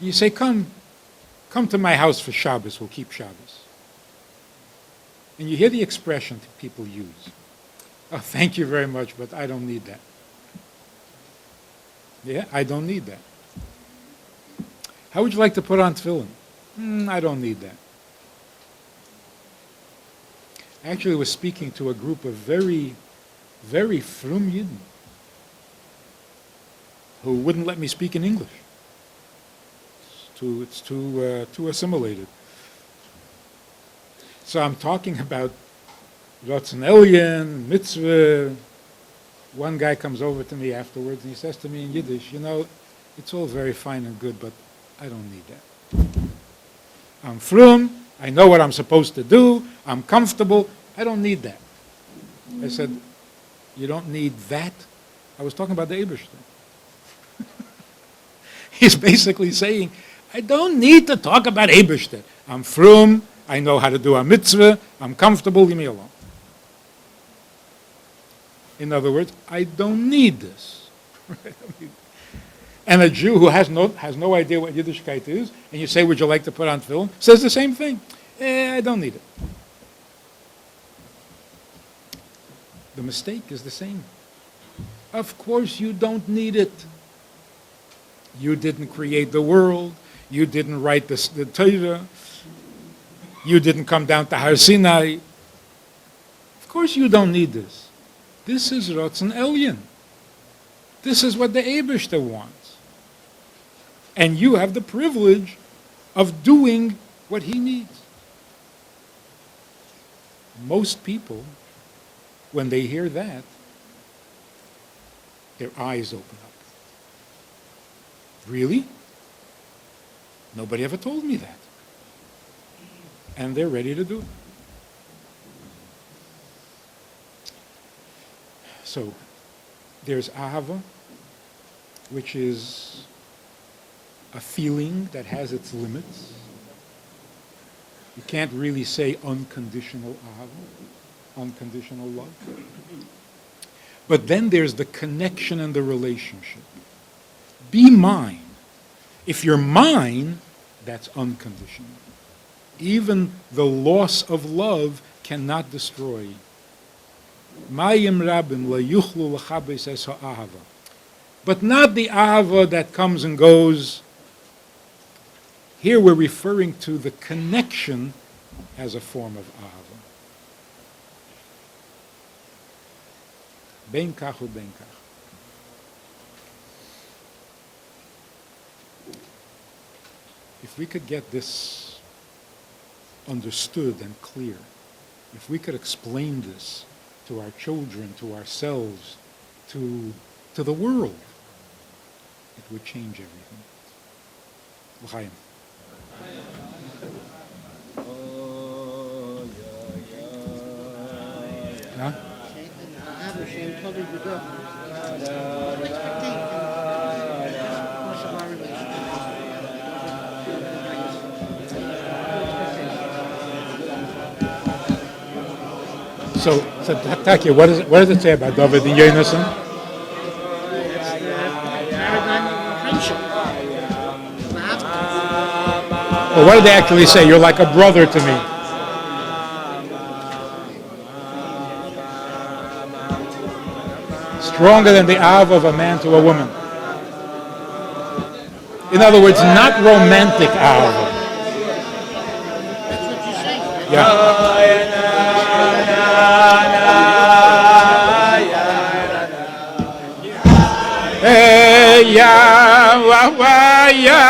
you say, come to my house for Shabbos, we'll keep Shabbos. And you hear the expression that people use, oh, thank you very much, but I don't need that. Yeah, I don't need that. How would you like to put on tefillin? I don't need that. I actually was speaking to a group of very, very frum Yidden who wouldn't let me speak in English. It's too assimilated. So I'm talking about Ratzon Elyon, mitzvah. One guy comes over to me afterwards and he says to me in Yiddish, it's all very fine and good, but I don't need that. I'm frum, I know what I'm supposed to do, I'm comfortable, I don't need that. I said, you don't need that? I was talking about the Eibishter. He's basically saying, I don't need to talk about Eibishter. I'm frum, I know how to do a mitzvah, I'm comfortable, leave me alone. In other words, I don't need this. And a Jew who has no idea what Yiddishkeit is, and you say, would you like to put on tefillin, says the same thing. I don't need it. The mistake is the same. Of course you don't need it. You didn't create the world. You didn't write the Torah. You didn't come down to Har Sinai. Of course you don't need this. This is Ratzon Elyon. This is what the Eibishter wants. And you have the privilege of doing what he needs. Most people, when they hear that, their eyes open up. Really? Nobody ever told me that. And they're ready to do it. So, there's ahava, which is a feeling that has its limits. You can't really say unconditional ahava, unconditional love. But then there's the connection and the relationship. Be mine. If you're mine, that's unconditional. Even the loss of love cannot destroy. Mayim rabim la yuchlu l'chabes es ha'ahava. But not the ahava that comes and goes. Here we're referring to the connection as a form of ahava. Ben kach u ben kach. If we could get this understood and clear, if we could explain this to our children, to ourselves, to the world, it would change everything. L'chaim. Huh? So Taki, what does it say about David and Yonasan? Well, what did they actually say? You're like a brother to me. stronger than the Av of a man to a woman. In other words, not romantic Av. Hey, ya, wa, wa, ya,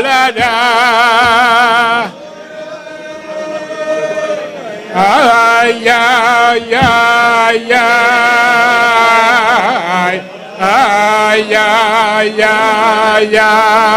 la, da. Ay, ay, ay, ay, ay, ay, ay, ay,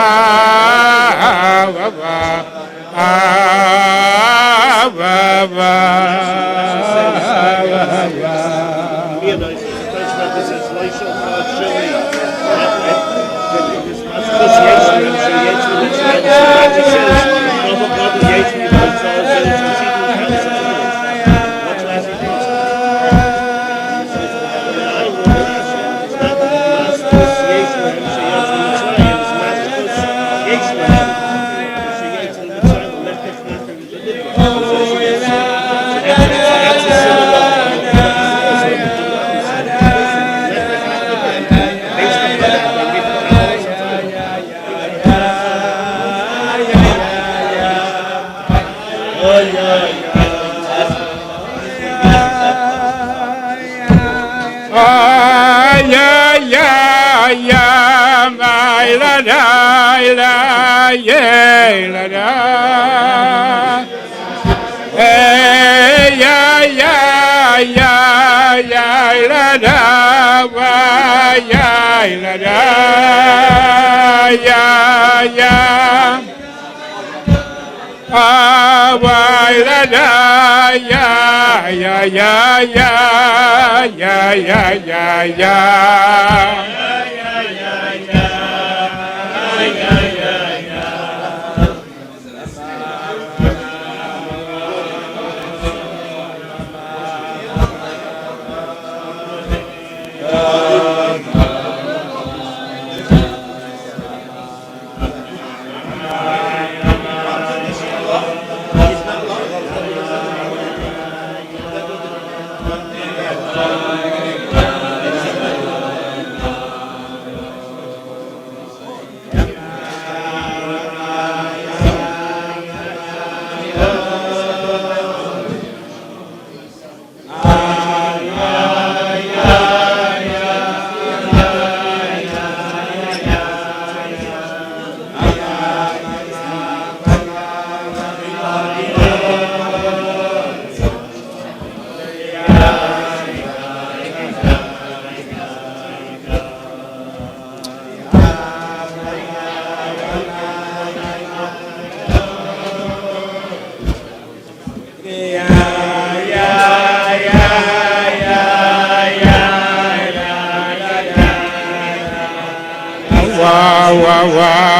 wa, wa,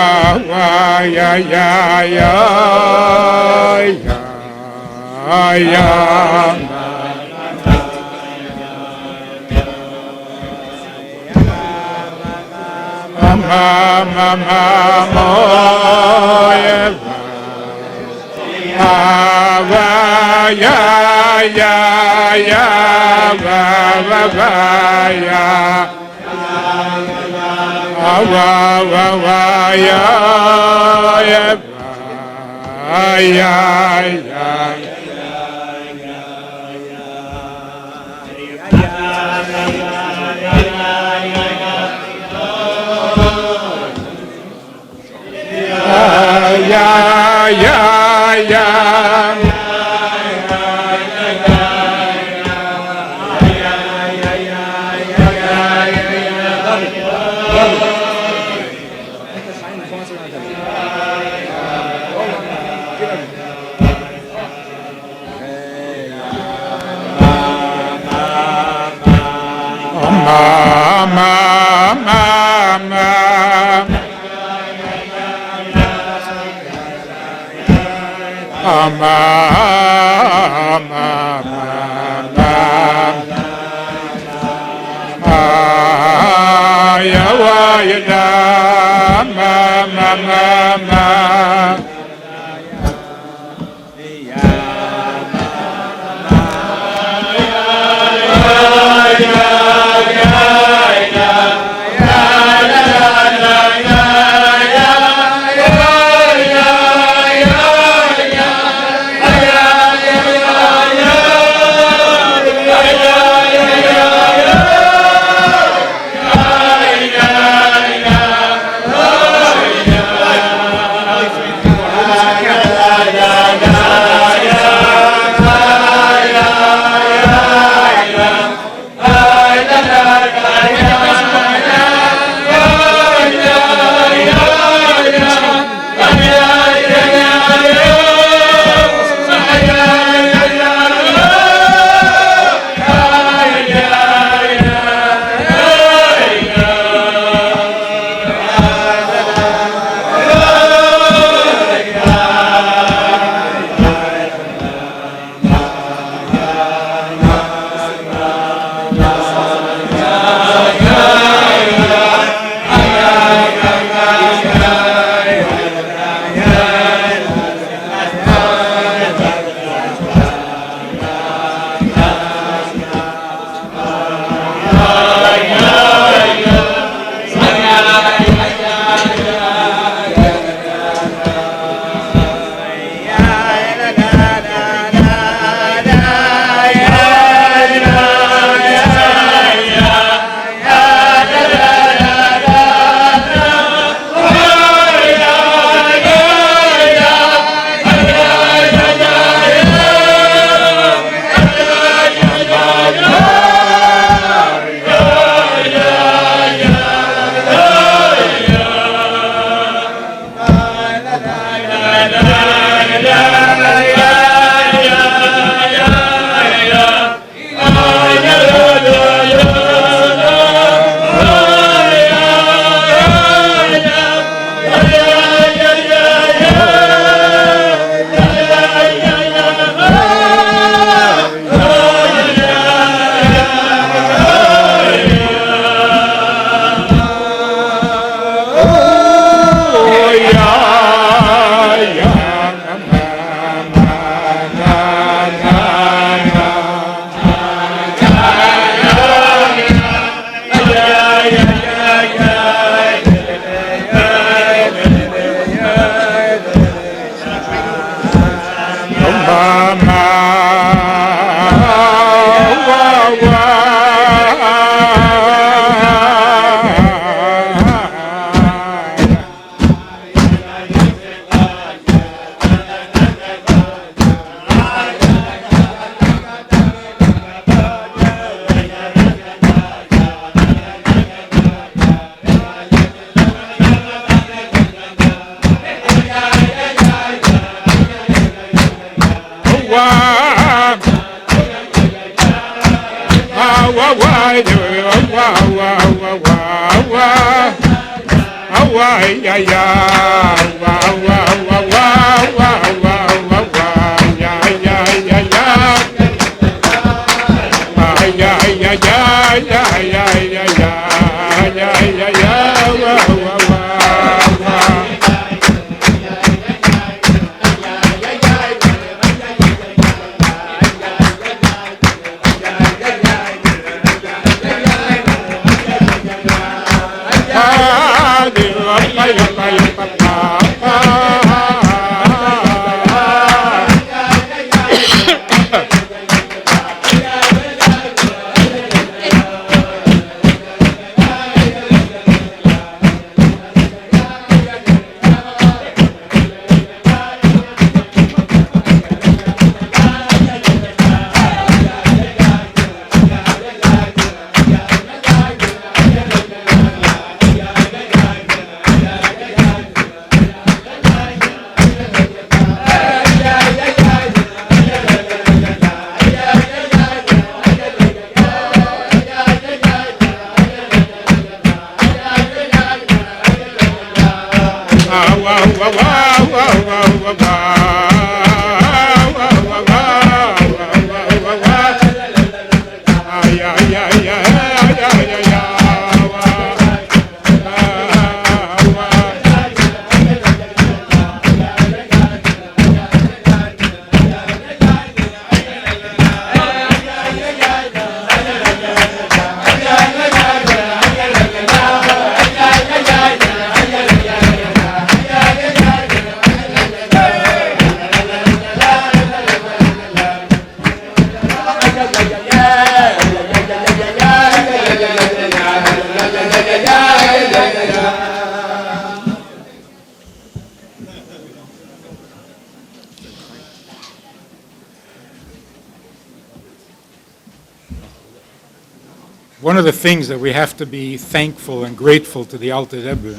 One of the things that we have to be thankful and grateful to the Alter Rebbe,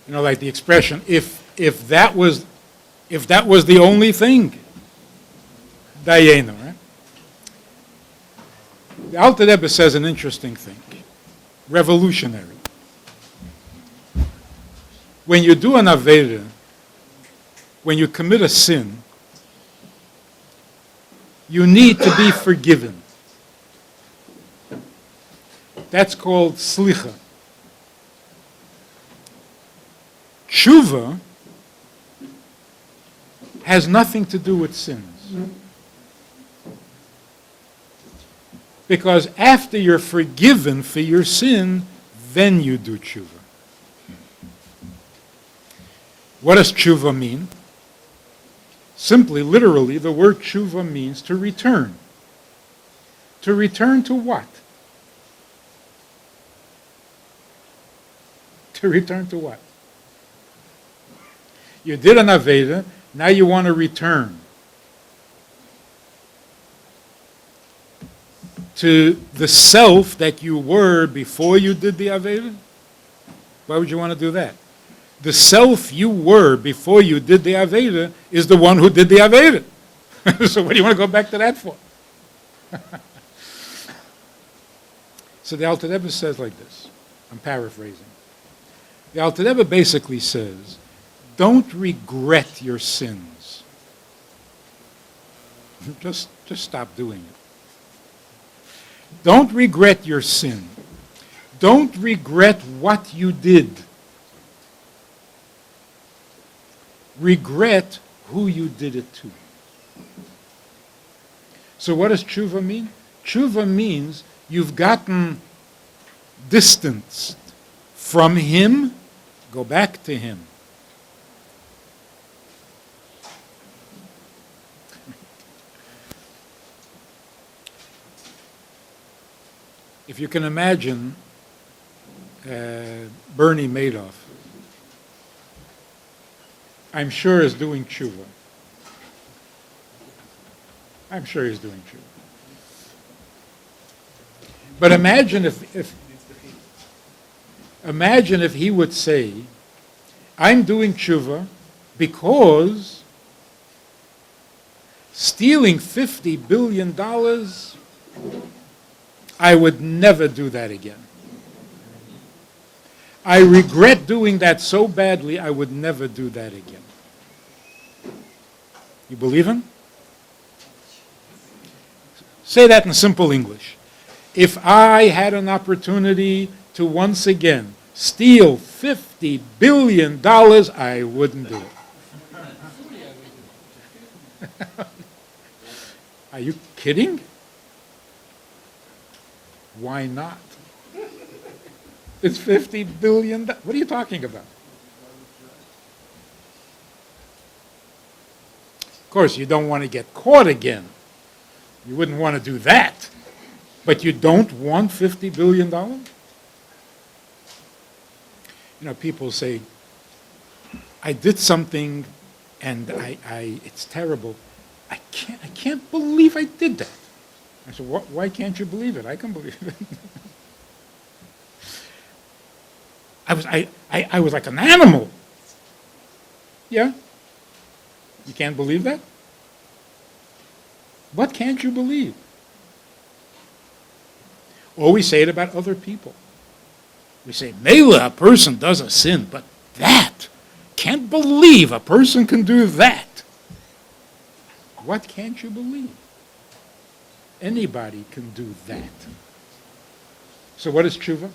like the expression, if that was the only thing, dayenu, right? The Alter Rebbe says an interesting thing, revolutionary. When you do an Aveda, when you commit a sin, you need to be forgiven. That's called slicha. Chuva has nothing to do with sins. Because after you're forgiven for your sin, then you do tshuva. What does tshuva mean? Simply, literally, the word tshuva means to return. To return to what? To return to what? You did an Aveda, now you want to return to the self that you were before you did the Aveda? Why would you want to do that? The self you were before you did the Aveda is the one who did the Aveda. So what do you want to go back to that for? So the Alter Rebbe says like this. I'm paraphrasing. The Alter Rebbe basically says, don't regret your sins. Just stop doing it. Don't regret your sin. Don't regret what you did. Regret who you did it to. So what does tshuva mean? Tshuva means you've gotten distanced from him, go back to him. If you can imagine Bernie Madoff, I'm sure is doing tshuva. I'm sure he's doing tshuva. But imagine if he would say, I'm doing tshuva because stealing $50 billion, I would never do that again. I regret doing that so badly, I would never do that again. You believe him? Say that in simple English. If I had an opportunity to once again steal $50 billion, I wouldn't do it. Are you kidding? Why not? It's $50 billion. What are you talking about? Of course, you don't want to get caught again. You wouldn't want to do that. But you don't want $50 billion? You know, people say, I did something and it's terrible. I can't believe I did that. I said, why can't you believe it? I can believe it. I was like an animal. Yeah? You can't believe that? What can't you believe? Or we say it about other people. We say, Mela, a person does a sin, but that, can't believe a person can do that. What can't you believe? Anybody can do that. So what is tshuva?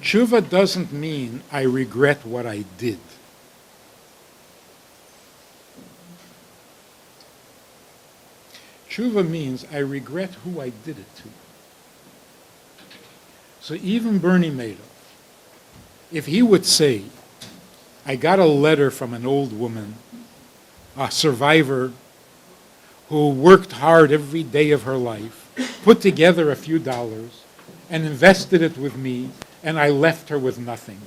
Tshuva doesn't mean I regret what I did. Tshuva means I regret who I did it to. So even Bernie Madoff, if he would say, I got a letter from an old woman, a survivor who worked hard every day of her life, put together a few dollars, and invested it with me, and I left her with nothing.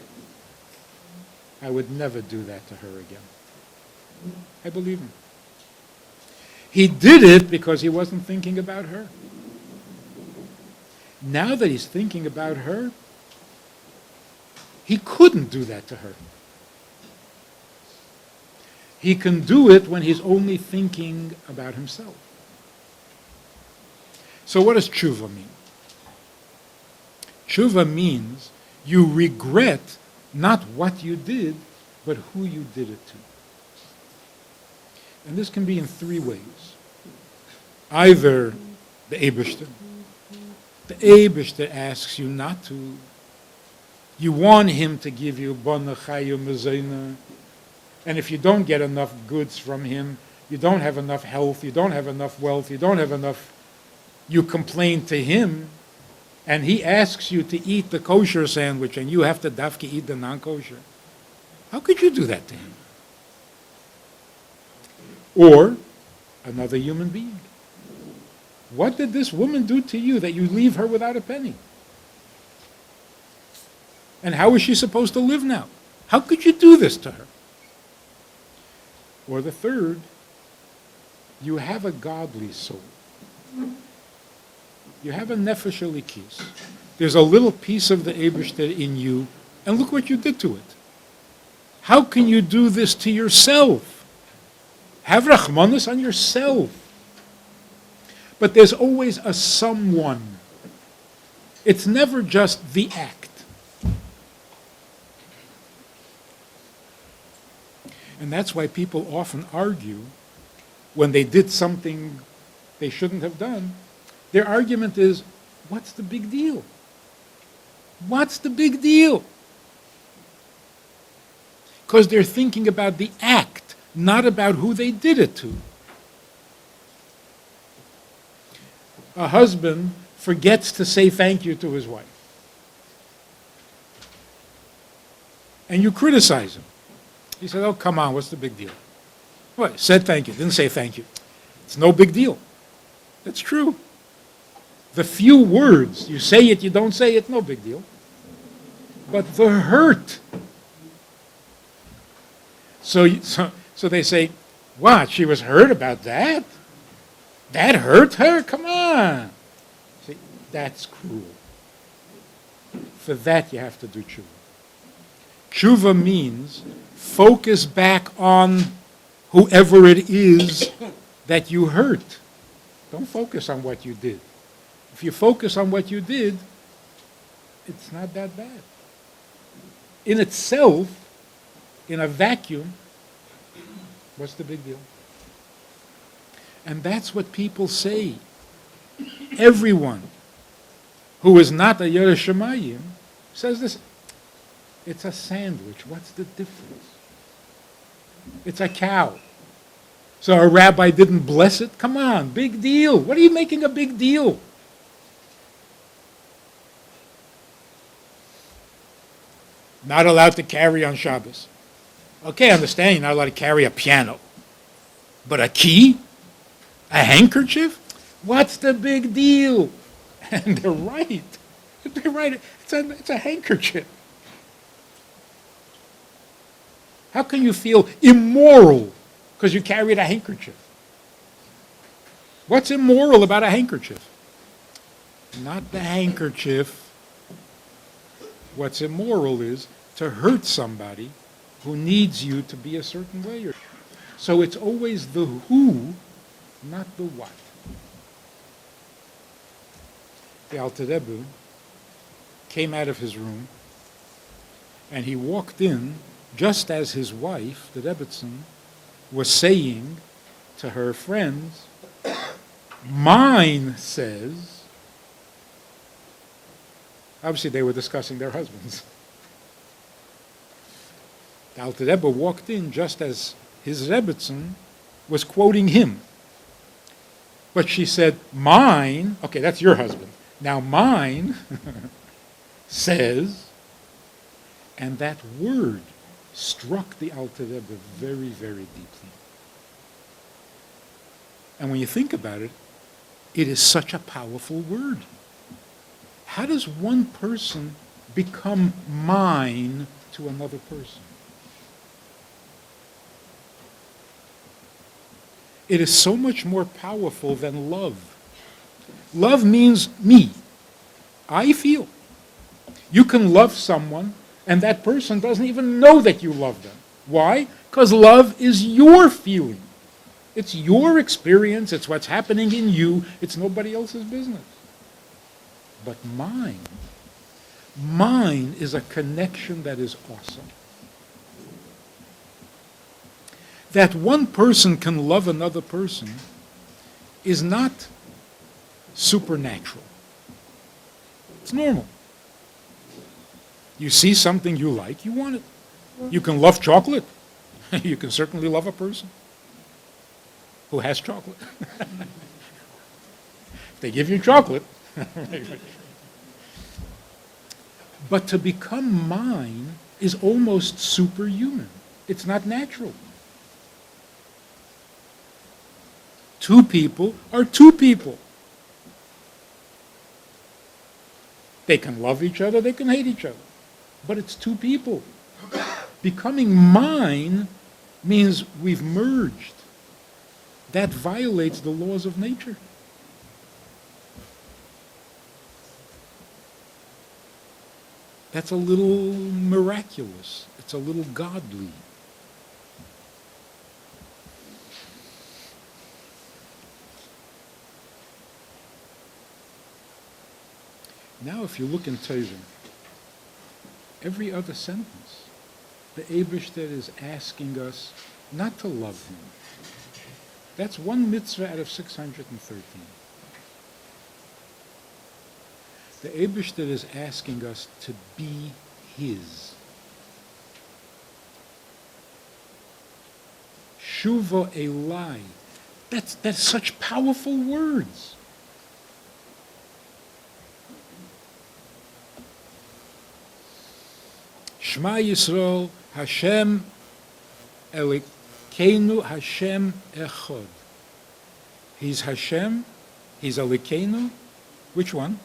I would never do that to her again. I believe him. He did it because he wasn't thinking about her. Now that he's thinking about her, he couldn't do that to her. He can do it when he's only thinking about himself. So what does tshuva mean? Tshuva means you regret not what you did, but who you did it to. And this can be in three ways. Either the Eibishter. The Eibishter asks you not to. You want him to give you Bona Chayu Mezena. And if you don't get enough goods from him, you don't have enough health, you don't have enough wealth, you don't have enough, you complain to him, and he asks you to eat the kosher sandwich, and you have to dafke eat the non-kosher. How could you do that to him? Or another human being. What did this woman do to you that you leave her without a penny? And how is she supposed to live now? How could you do this to her? Or the third, you have a godly soul. You have a nefesh elikis. There's a little piece of the Eibishter in you, and look what you did to it. How can you do this to yourself? Have rachmanis on yourself. But there's always a someone. It's never just the act. And that's why people often argue when they did something they shouldn't have done. Their argument is, what's the big deal? What's the big deal? Because they're thinking about the act, not about who they did it to. A husband forgets to say thank you to his wife. And you criticize him. He said, oh, come on, what's the big deal? What? Said thank you, didn't say thank you. It's no big deal. That's true. The few words, you say it, you don't say it, no big deal. But the hurt. So they say, what, she was hurt about that? That hurt her? Come on. See, that's cruel. For that you have to do tshuva. Tshuva means focus back on whoever it is that you hurt. Don't focus on what you did. If you focus on what you did, it's not that bad. in itself, in a vacuum, what's the big deal? And that's what people say. Everyone who is not a Yerei Shamayim says this. It's a sandwich. What's the difference? It's a cow. So a rabbi didn't bless it? Come on, big deal. What are you making a big deal? Not allowed to carry on Shabbos. Okay, I understand you're not allowed to carry a piano. But a key? A handkerchief? What's the big deal? And they're right. They're right. It's a handkerchief. How can you feel immoral because you carried a handkerchief? What's immoral about a handkerchief? Not the handkerchief. What's immoral is to hurt somebody who needs you to be a certain way. So it's always the who, not the what. The Alter Rebbe came out of his room and he walked in just as his wife, the Rebbetzin, was saying to her friends, mine says, obviously they were discussing their husbands. The Alter Rebbe walked in just as his Rebbetzin was quoting him. But she said, mine, okay, that's your husband. Now mine says, and that word struck the Alter Rebbe very, very deeply. And when you think about it, it is such a powerful word. How does one person become mine to another person? It is so much more powerful than love. Love means me. I feel. You can love someone, and that person doesn't even know that you love them. Why? Because love is your feeling. It's your experience. It's what's happening in you. It's nobody else's business. But mine is a connection that is awesome. That one person can love another person is not supernatural. It's normal. You see something you like, you want it. You can love chocolate. You can certainly love a person who has chocolate. If they give you chocolate. But to become mine is almost superhuman. It's not natural. Two people are two people. They can love each other, they can hate each other. But it's two people. Becoming mine means we've merged. That violates the laws of nature. That's a little miraculous. It's a little godly. Now if you look in Teves, every other sentence, the Eibishter is asking us not to love him. That's one mitzvah out of 613. The Eibishter is asking us to be his. Shuva Elai. That's such powerful words. Shema Yisrael, Hashem Elokeinu, Hashem Echad. He's Hashem, he's Elokeinu. Which one?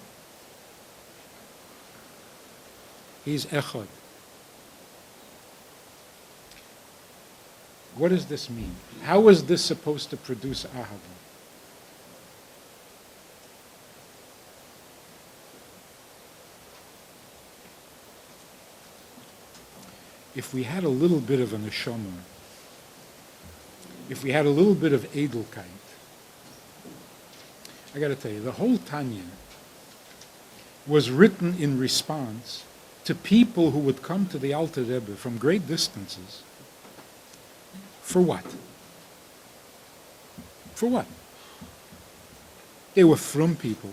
He's Echad. What does this mean? How is this supposed to produce Ahava? If we had a little bit of a neshama, if we had a little bit of edelkeit, I got to tell you, the whole Tanya was written in response to people who would come to the Alter Rebbe from great distances. For what? For what? They were frum people.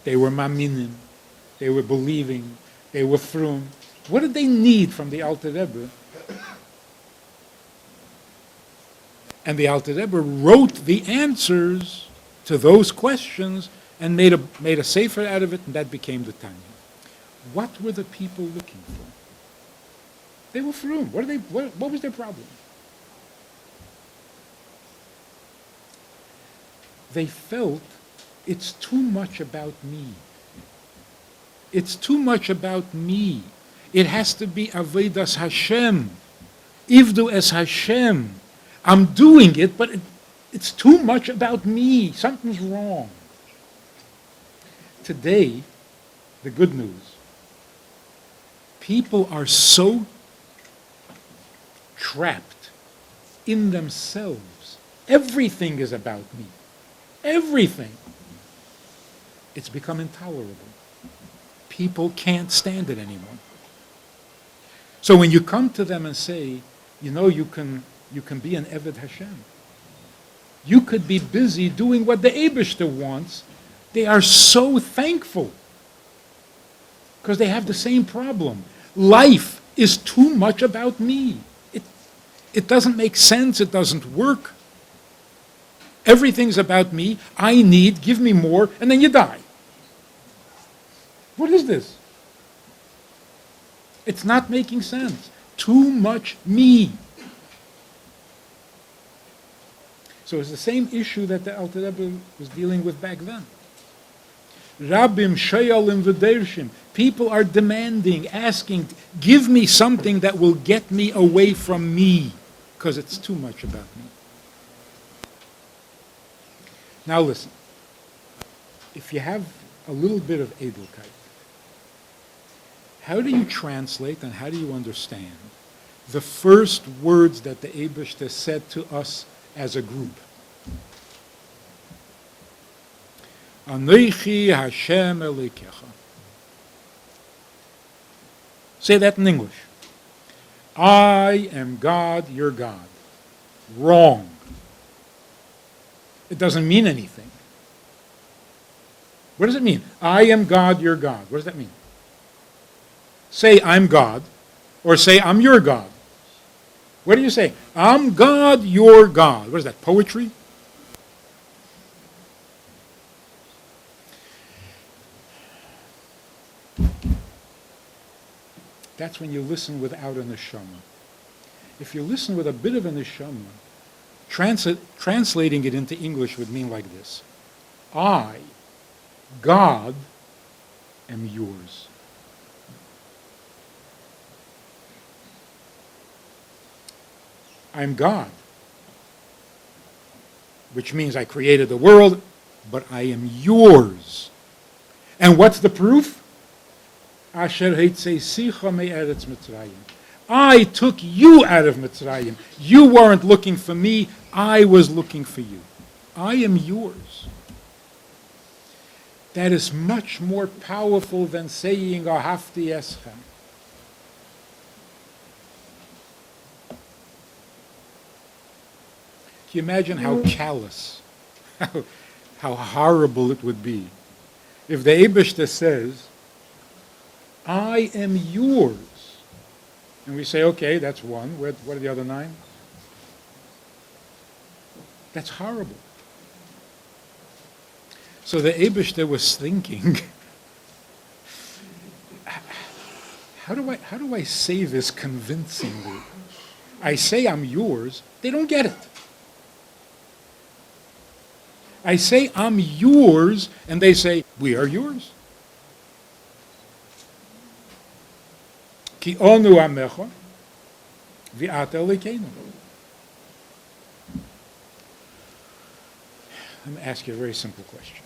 They were maminim. They were believing. They were frum. What did they need from the Alter Rebbe? And the Alter Rebbe wrote the answers to those questions and made a sefer out of it, and that became the Tanya. What were the people looking for? They were frum. What was their problem? They felt it's too much about me. It's too much about me. It has to be Avodas Hashem. Ivdu es Hashem. I'm doing it, but it's too much about me. Something's wrong. Today, the good news. People are so trapped in themselves. Everything is about me. Everything. It's become intolerable. People can't stand it anymore. So when you come to them and say, you know, you can be an Eved Hashem. You could be busy doing what the Eibishter wants. They are so thankful because they have the same problem. Life is too much about me. It doesn't make sense. It doesn't work. Everything's about me. I need, give me more, and then you die. What is this? It's not making sense. Too much me. So it's the same issue that the Alter Rebbe was dealing with back then. Rabbim, Shayalim, V'dershim. People are demanding, asking, give me something that will get me away from me, because it's too much about me. Now listen, if you have a little bit of Edelkeit, how do you translate and how do you understand the first words that the Eibishter said to us as a group? Anochi Hashem Elokecha. Say that in English. I am God, your God. Wrong. It doesn't mean anything. What does it mean? I am God, your God. What does that mean? Say, I'm God, or say, I'm your God. What do you say? I'm God, your God. What is that, poetry? That's when you listen without a neshama. If you listen with a bit of a neshama, translating it into English would mean like this. I, God, am yours. I'm God, which means I created the world, but I am yours. And what's the proof? Asher heitzesicha me'eretz Mitzrayim. I took you out of Mitzrayim. You weren't looking for me. I was looking for you. I am yours. That is much more powerful than saying Ahavti Eschem. Can you imagine how callous, how horrible it would be if the Eibishter says, I am yours. And we say, okay, that's one. What are the other 9? That's horrible. So the Eibishter was thinking, how do I say this convincingly? I say I'm yours, they don't get it. I say I'm yours, and they say, we are yours. Ki onu amecha, v'ata elokeinu. Let me ask you a very simple question.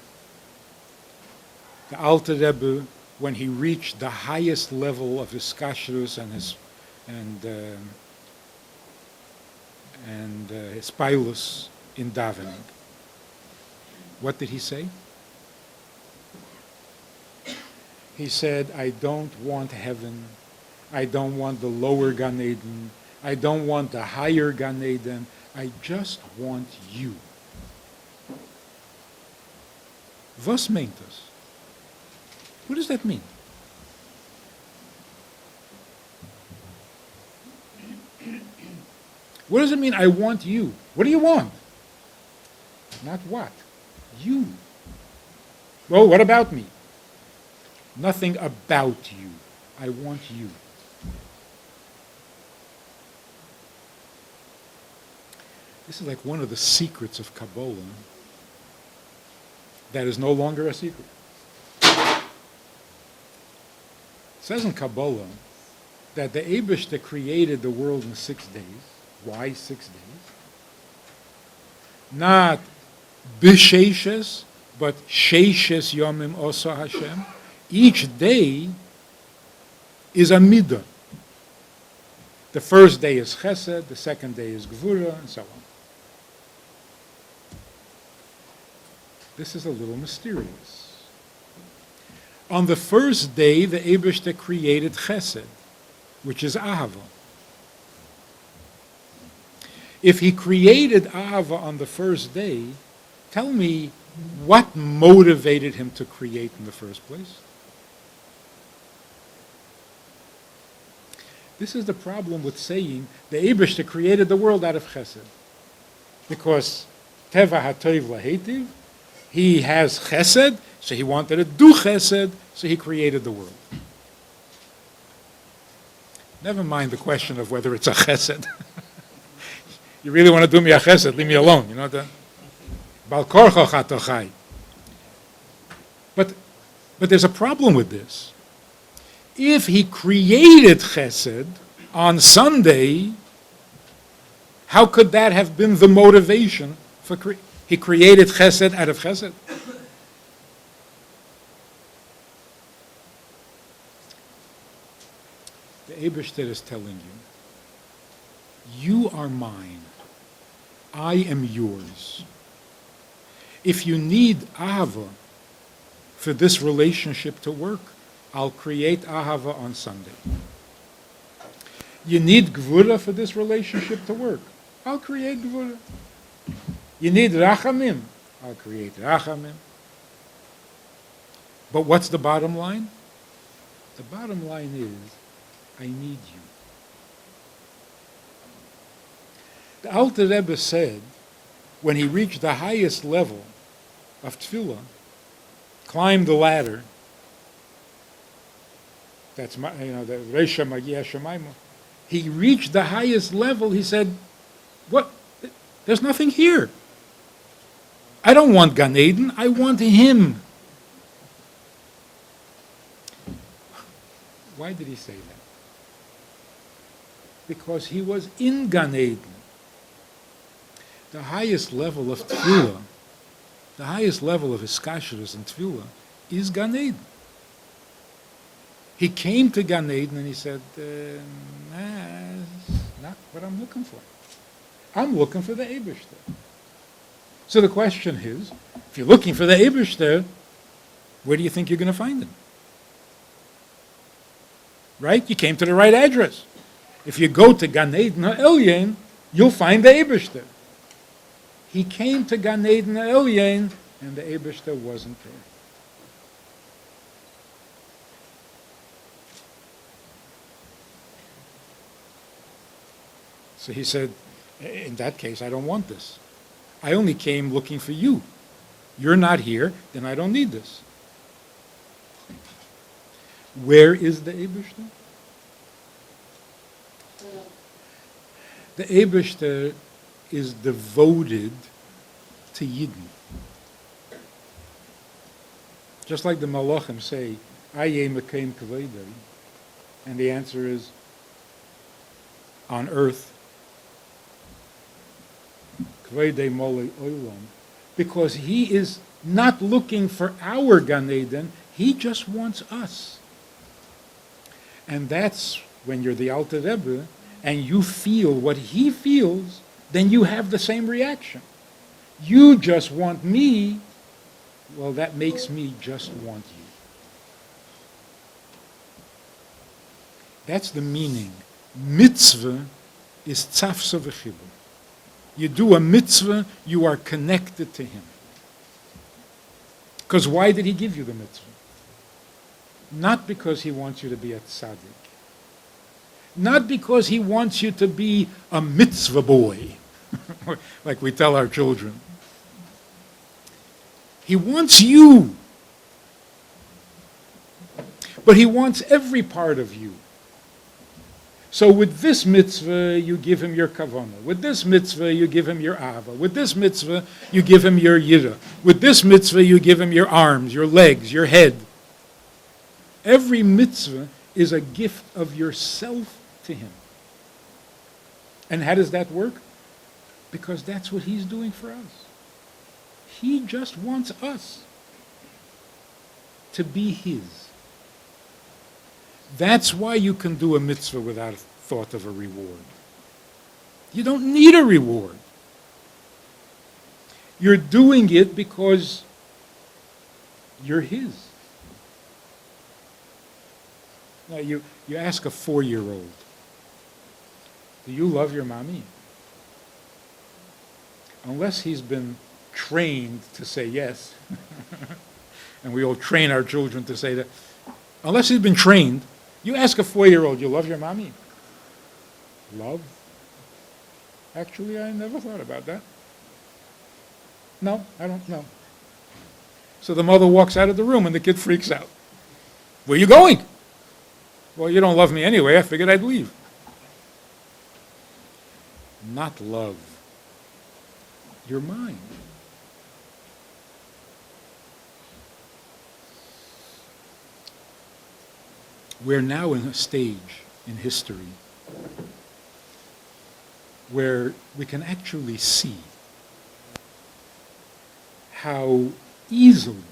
The Alter Rebbe, when he reached the highest level of his kashrus and his pilus in davening, what did he say? He said, I don't want heaven. I don't want the lower Gan Eden. I don't want the higher Gan Eden. I just want you. Was meint das? What does that mean? What does it mean, I want you? What do you want? Not what. You. Well, what about me? Nothing about you. I want you. This is like one of the secrets of Kabbalah that is no longer a secret. It says in Kabbalah that the Eibishter created the world in 6 days. Why 6 days? Not b'sheishes, but sheishes yomim osa Hashem. Each day is a midah. The first day is chesed, the second day is gvura, and so on. This is a little mysterious. On the first day, the Eibishter created chesed, which is ahava. If he created ahava on the first day, tell me what motivated him to create in the first place? This is the problem with saying the Eibishter created the world out of chesed. Because teva hatov lahetiv, he has chesed, so he wanted to do chesed, so he created the world. Never mind the question of whether it's a chesed. You really want to do me a chesed, leave me alone. You know that? Bal korcho chatochai. But there's a problem with this. If he created chesed on Sunday, how could that have been the motivation for he created chesed out of chesed? The Eibishter is telling you are mine. I am yours. If you need ahava for this relationship to work, I'll create ahava on Sunday. You need gvura for this relationship to work, I'll create gvura. You need rachamim, I'll create rachamim. But what's the bottom line? The bottom line is, I need you. The Alter Rebbe said, when he reached the highest level of tefillah, climbed the ladder, that's the Reisha Magia Shemaima, he reached the highest level, he said, what? There's nothing here. I don't want Gan Eden, I want him. Why did he say that? Because he was in Gan Eden. The highest level of tefillah, the highest level of hiskashrus and tefillah is Gan Eden. He came to Gan Eden and he said, that's not what I'm looking for. I'm looking for the Eibishter. So the question is, if you're looking for the Eibishter, where do you think you're going to find him? Right? You came to the right address. If you go to Gan Eden Elyon, you'll find the Eibishter. He came to Gan Eden Elyon, and the Eibishter wasn't there. So he said, in that case, I don't want this. I only came looking for you. You're not here, then I don't need this. Where is the Eibishter? The Eibishter is devoted to Yidden. Just like the Malachim say, Aye Mekeim Kavodai, and the answer is, on earth, Kavodai Molei Olam, because he is not looking for our Gan Eden, he just wants us. And that's when you're the Alter Rebbe, and you feel what he feels, then you have the same reaction. You just want me, well, that makes me just want you. That's the meaning. Mitzvah is tzafsa v'chibur. You do a mitzvah, you are connected to him. Because why did he give you the mitzvah? Not because he wants you to be a tzaddik. Not because he wants you to be a mitzvah boy, like we tell our children. He wants you. But he wants every part of you. So with this mitzvah, you give him your kavanah. With this mitzvah, you give him your ava. With this mitzvah, you give him your yira. With this mitzvah, you give him your arms, your legs, your head. Every mitzvah is a gift of yourself to him. And how does that work? Because that's what he's doing for us. He just wants us to be his. That's why you can do a mitzvah without a thought of a reward. You don't need a reward. You're doing it because you're his. Now you ask a 4-year-old, do you love your mommy? Unless he's been trained to say yes, and we all train our children to say that, unless he's been trained, you ask a 4-year-old, you love your mommy? Love? Actually, I never thought about that. No, I don't know. So the mother walks out of the room and the kid freaks out. Where are you going? Well, you don't love me anyway. I figured I'd leave. Not love. You're mine. We're now in a stage in history where we can actually see how easily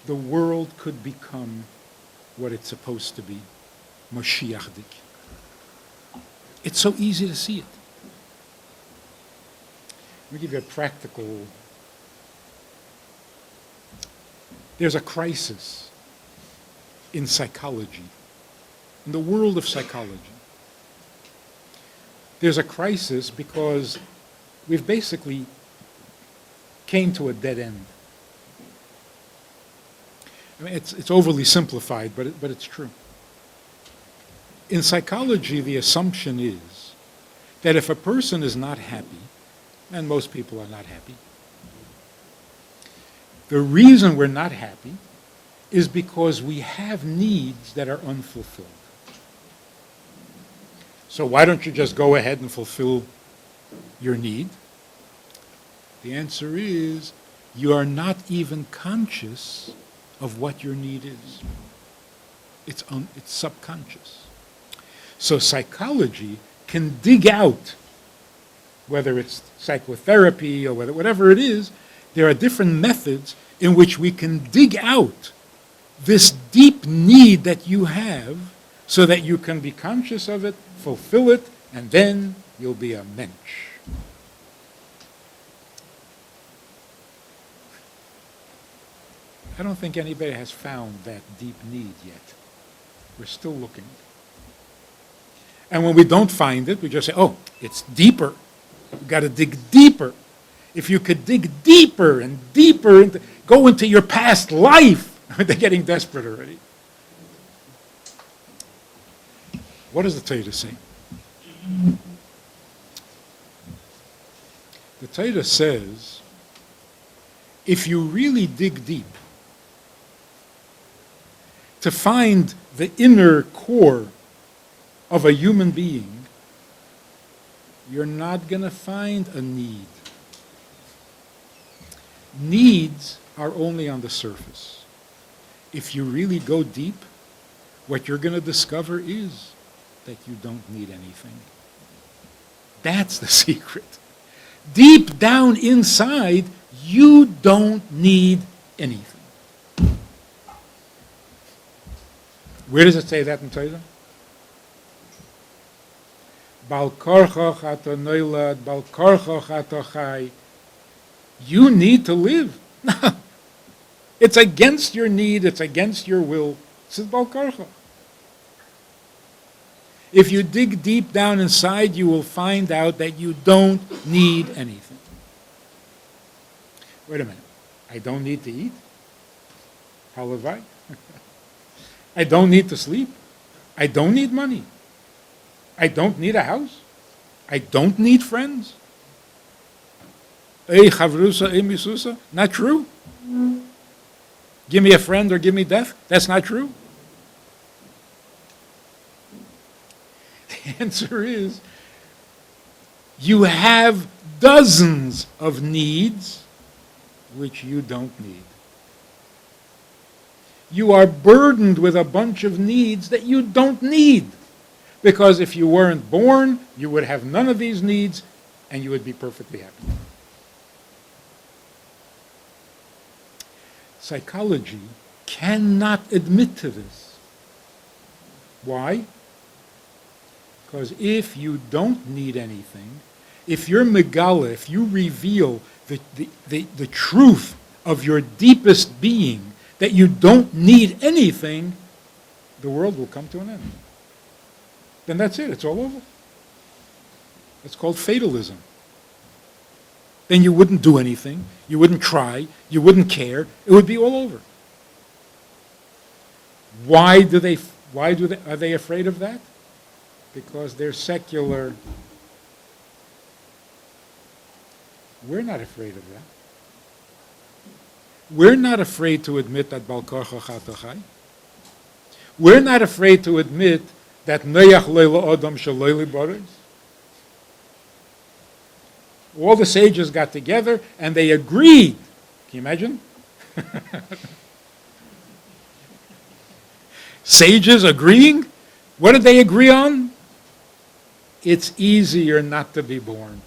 the world could become what it's supposed to be, Mashiachdik. It's so easy to see it. Let me give you a practical. There's a crisis in psychology, in the world of psychology. There's a crisis because we've basically came to a dead end. I mean, it's overly simplified, but it's true. In psychology, the assumption is that if a person is not happy, and most people are not happy, the reason we're not happy is because we have needs that are unfulfilled. So why don't you just go ahead and fulfill your need? The answer is you are not even conscious of what your need is. It's subconscious. So psychology can dig out, whether it's psychotherapy or whatever it is, there are different methods in which we can dig out this deep need that you have so that you can be conscious of it, fulfill it, and then you'll be a mensch. I don't think anybody has found that deep need yet. We're still looking. And when we don't find it, we just say, oh, it's deeper. You've got to dig deeper. If you could dig deeper and deeper, go into your past life, they're getting desperate already. What does the Torah say? The Torah says, if you really dig deep to find the inner core of a human being, you're not going to find a need. Needs are only on the surface. If you really go deep, what you're going to discover is that you don't need anything. That's the secret. Deep down inside, you don't need anything. Where does it say that in Torah? Bal korchoch ato noilad, bal korchoch ato chai. You need to live. It's against your need, it's against your will. This is bal korchoch. If you dig deep down inside, you will find out that you don't need anything. Wait a minute. I don't need to eat? How live I? I don't need to sleep. I don't need money. I don't need a house. I don't need friends. Misusa? Not true. Give me a friend or give me death? That's not true. The answer is, you have dozens of needs which you don't need. You are burdened with a bunch of needs that you don't need. Because if you weren't born, you would have none of these needs and you would be perfectly happy. Psychology cannot admit to this. Why? Because if you don't need anything, if you're megala, if you reveal the truth of your deepest being, that you don't need anything, the world will come to an end. Then that's it, it's all over. It's called fatalism. Then you wouldn't do anything, you wouldn't try, you wouldn't care, it would be all over. Are they afraid of that? Because they're secular. We're not afraid of that. We're not afraid to admit that Bal Korcha Chatachai. We're not afraid to admit that Noach Leila Adam Shaloi Baris. All the sages got together and they agreed. Can you imagine? Sages agreeing? What did they agree on? It's easier not to be born.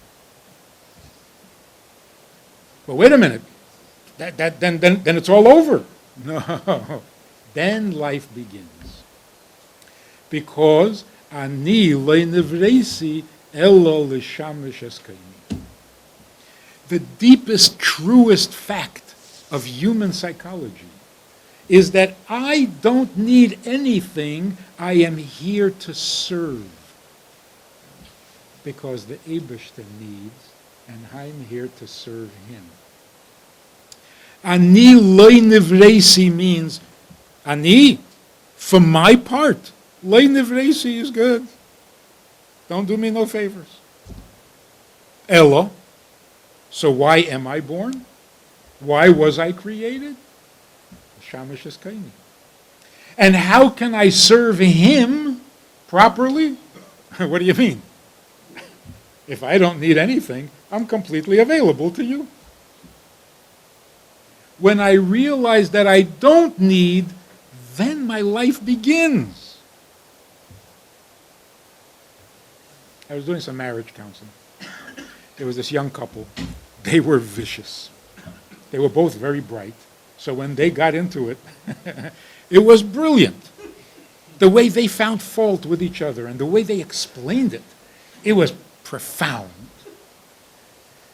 But wait a minute. Then it's all over. No. Then life begins. Because ani lo nivresi elo l'shamish eskaini. The deepest, truest fact of human psychology is that I don't need anything, I am here to serve. Because the Eibishter needs, and I'm here to serve him. Ani loy nivresi means, ani, for my part, loy nivresi is good. Don't do me no favors. Ella, so why am I born? Why was I created? Shamish Eskaini. And how can I serve him properly? What do you mean? If I don't need anything, I'm completely available to you. When I realize that I don't need, then my life begins. I was doing some marriage counseling. There was this young couple. They were vicious. They were both very bright. So when they got into it, it was brilliant. The way they found fault with each other and the way they explained it, it was profound.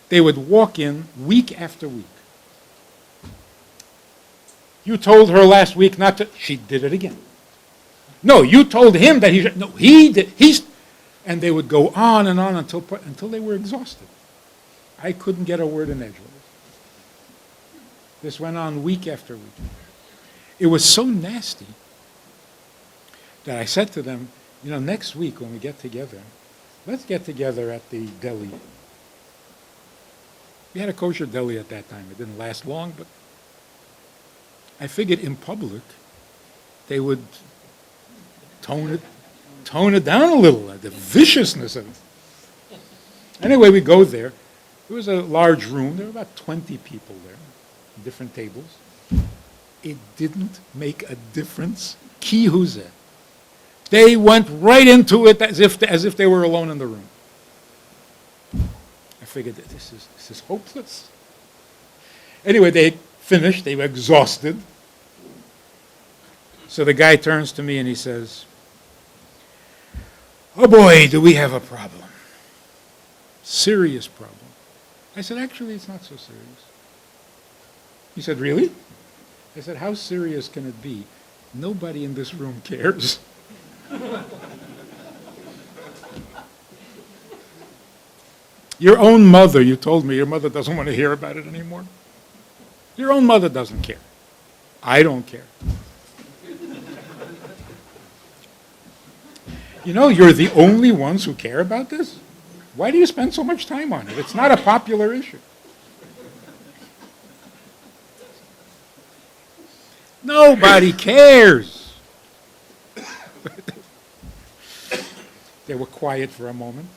They would walk in week after week. You told her last week not to, she did it again. No, you told him that he should, no, he did, and they would go on and on until they were exhausted. I couldn't get a word in edgewise. This went on week after week. It was so nasty that I said to them, next week when we get together, let's get together at the deli. We had a kosher deli at that time. It didn't last long, but I figured in public they would tone it down a little, the viciousness of it. Anyway, we go there. It was a large room. There were about 20 people there, different tables. It didn't make a difference. Ki huzeh. They went right into it as if they were alone in the room. I figured that this is hopeless. Anyway, they finished. They were exhausted. So the guy turns to me and he says, "Oh boy, do we have a problem. Serious problem." I said, "Actually, it's not so serious." He said, "Really?" I said, "How serious can it be? Nobody in this room cares." Your own mother, you told me your mother doesn't want to hear about it anymore. Your own mother doesn't care. I don't care. You know, you're the only ones who care about this. Why do you spend so much time on it? It's not a popular issue. Nobody cares. They were quiet for a moment.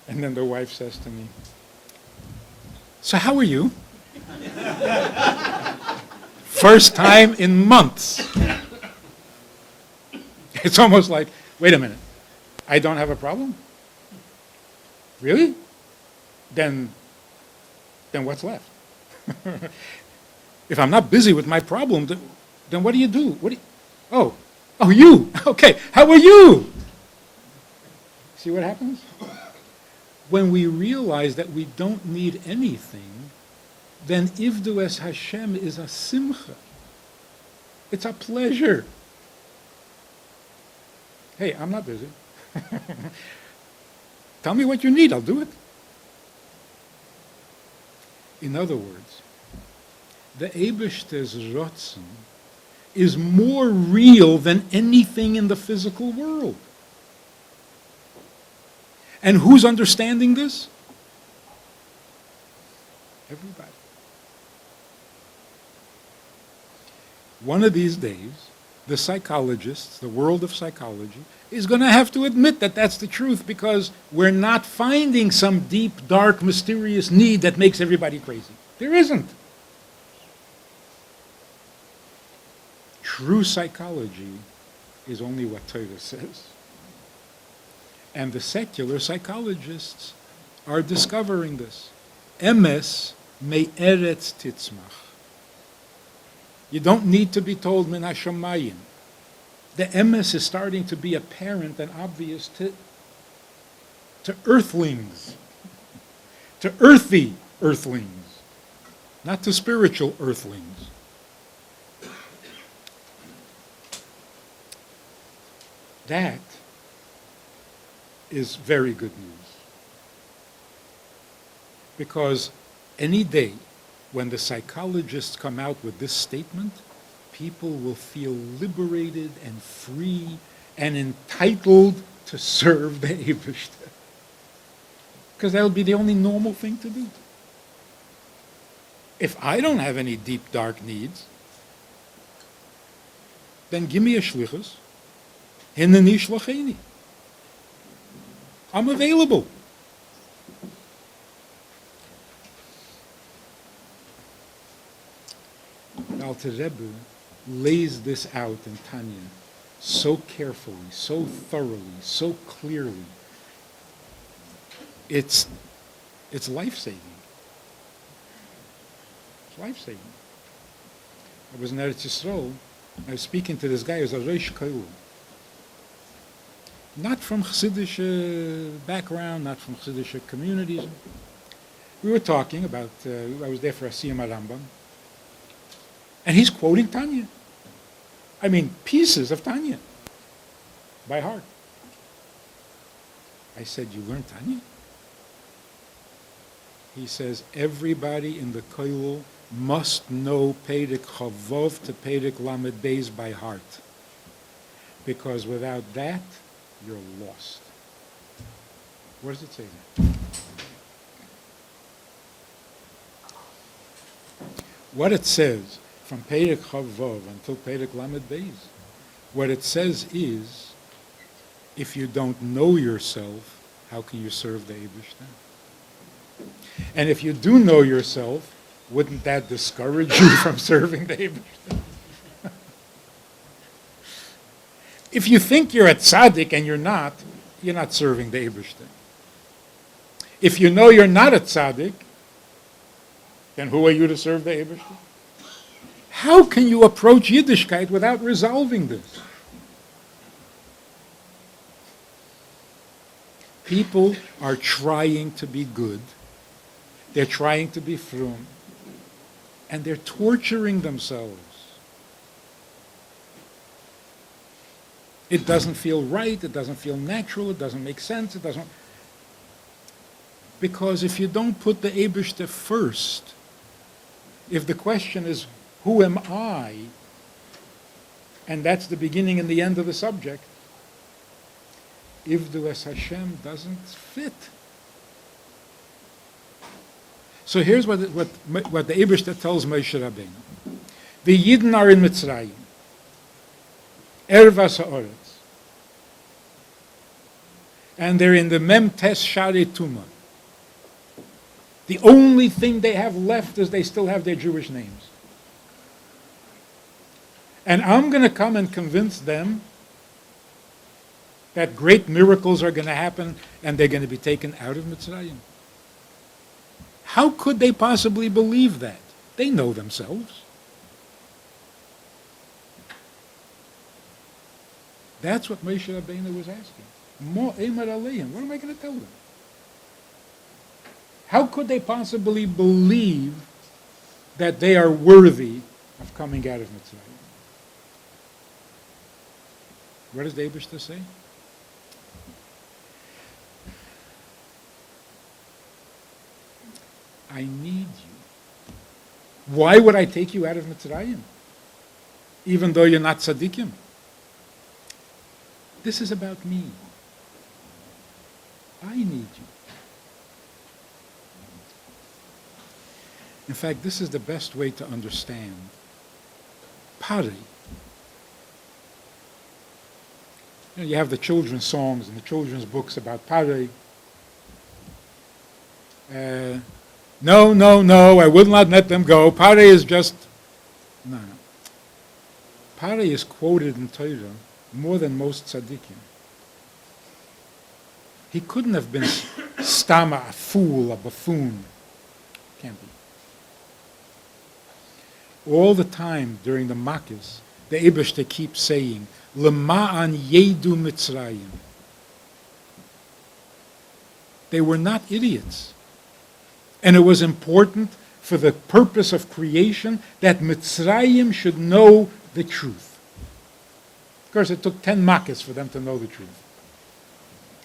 And then the wife says to me, "So how are you?" First time in months. It's almost like, wait a minute, I don't have a problem? Really? Then what's left? If I'm not busy with my problem, then what do you do? Oh, you. Okay, how are you? See what happens? When we realize that we don't need anything, then Ivdu es Hashem is a simcha. It's a pleasure. Hey, I'm not busy. Tell me what you need, I'll do it. In other words, the Eibishter's Rotzen is more real than anything in the physical world. And who's understanding this? Everybody. One of these days, the psychologists, the world of psychology, is going to have to admit that that's the truth, because we're not finding some deep, dark, mysterious need that makes everybody crazy. There isn't. True psychology is only what Torah says. And the secular psychologists are discovering this. Emes me'eretz titzmach. You don't need to be told min hashamayim. The emes is starting to be apparent and obvious to earthlings, to earthy earthlings, not to spiritual earthlings. That is very good news. Because any day when the psychologists come out with this statement, people will feel liberated and free and entitled to serve the Eibishter. Because that'll be the only normal thing to do. If I don't have any deep, dark needs, then give me a shlichus. Hineni shlacheni. I'm available. Alter Rebbe lays this out in Tanya so carefully, so thoroughly, so clearly. It's life-saving. It's life-saving. I was in Eretz Yisrael. I was speaking to this guy who was a Reish Koil. Not from Chassidish background, not from Chassidish communities. We were talking about, I was there for a Siyum Rambam, and he's quoting Tanya. I mean, pieces of Tanya, by heart. I said, you learned Tanya? He says, everybody in the Koilul must know Perek Chavov to Perek Lamed Beis by heart. Because without that, you're lost. Where does it say that? What it says from Perek Chavov until Perek Lamed Beis, what it says is, if you don't know yourself, how can you serve the Eibishter? And if you do know yourself, wouldn't that discourage you from serving the Eibishter? If you think you're a tzaddik and you're not serving the Eibishter. If you know you're not a tzaddik, then who are you to serve the Eibishter? How can you approach Yiddishkeit without resolving this? People are trying to be good. They're trying to be frum. And they're torturing themselves. It doesn't feel right, it doesn't feel natural, it doesn't make sense, it doesn't... Because if you don't put the Eibishter first, if the question is, who am I? And that's the beginning and the end of the subject. Ivdu es Hashem doesn't fit. So here's what the Eibishter tells Moshe Rabbeinu. The Yidden are in Mitzrayim. Ervas ha'oretz. And they're in the Mem Tes Shari Tuma. The only thing they have left is they still have their Jewish names. And I'm going to come and convince them that great miracles are going to happen and they're going to be taken out of Mitzrayim. How could they possibly believe that? They know themselves. That's what Moshe Rabbeinu was asking. Mo Eimar Aleim. What am I going to tell them? How could they possibly believe that they are worthy of coming out of Mitzrayim? What does the Eibishter say? I need you. Why would I take you out of Mitzrayim? Even though you're not tzaddikim? This is about me. I need you. In fact, this is the best way to understand Pari. You have the children's songs and the children's books about Pari. No, no, no, I will not let them go. Pari is just... No. Pari is quoted in Torah more than most tzaddikim. He couldn't have been stama, a fool, a buffoon. Can't be. All the time during the Makkos, the Eibishter keeps saying, Lema'an yedu Mitzrayim. They were not idiots. And it was important for the purpose of creation that Mitzrayim should know the truth. Of course, it took 10 Makkos for them to know the truth.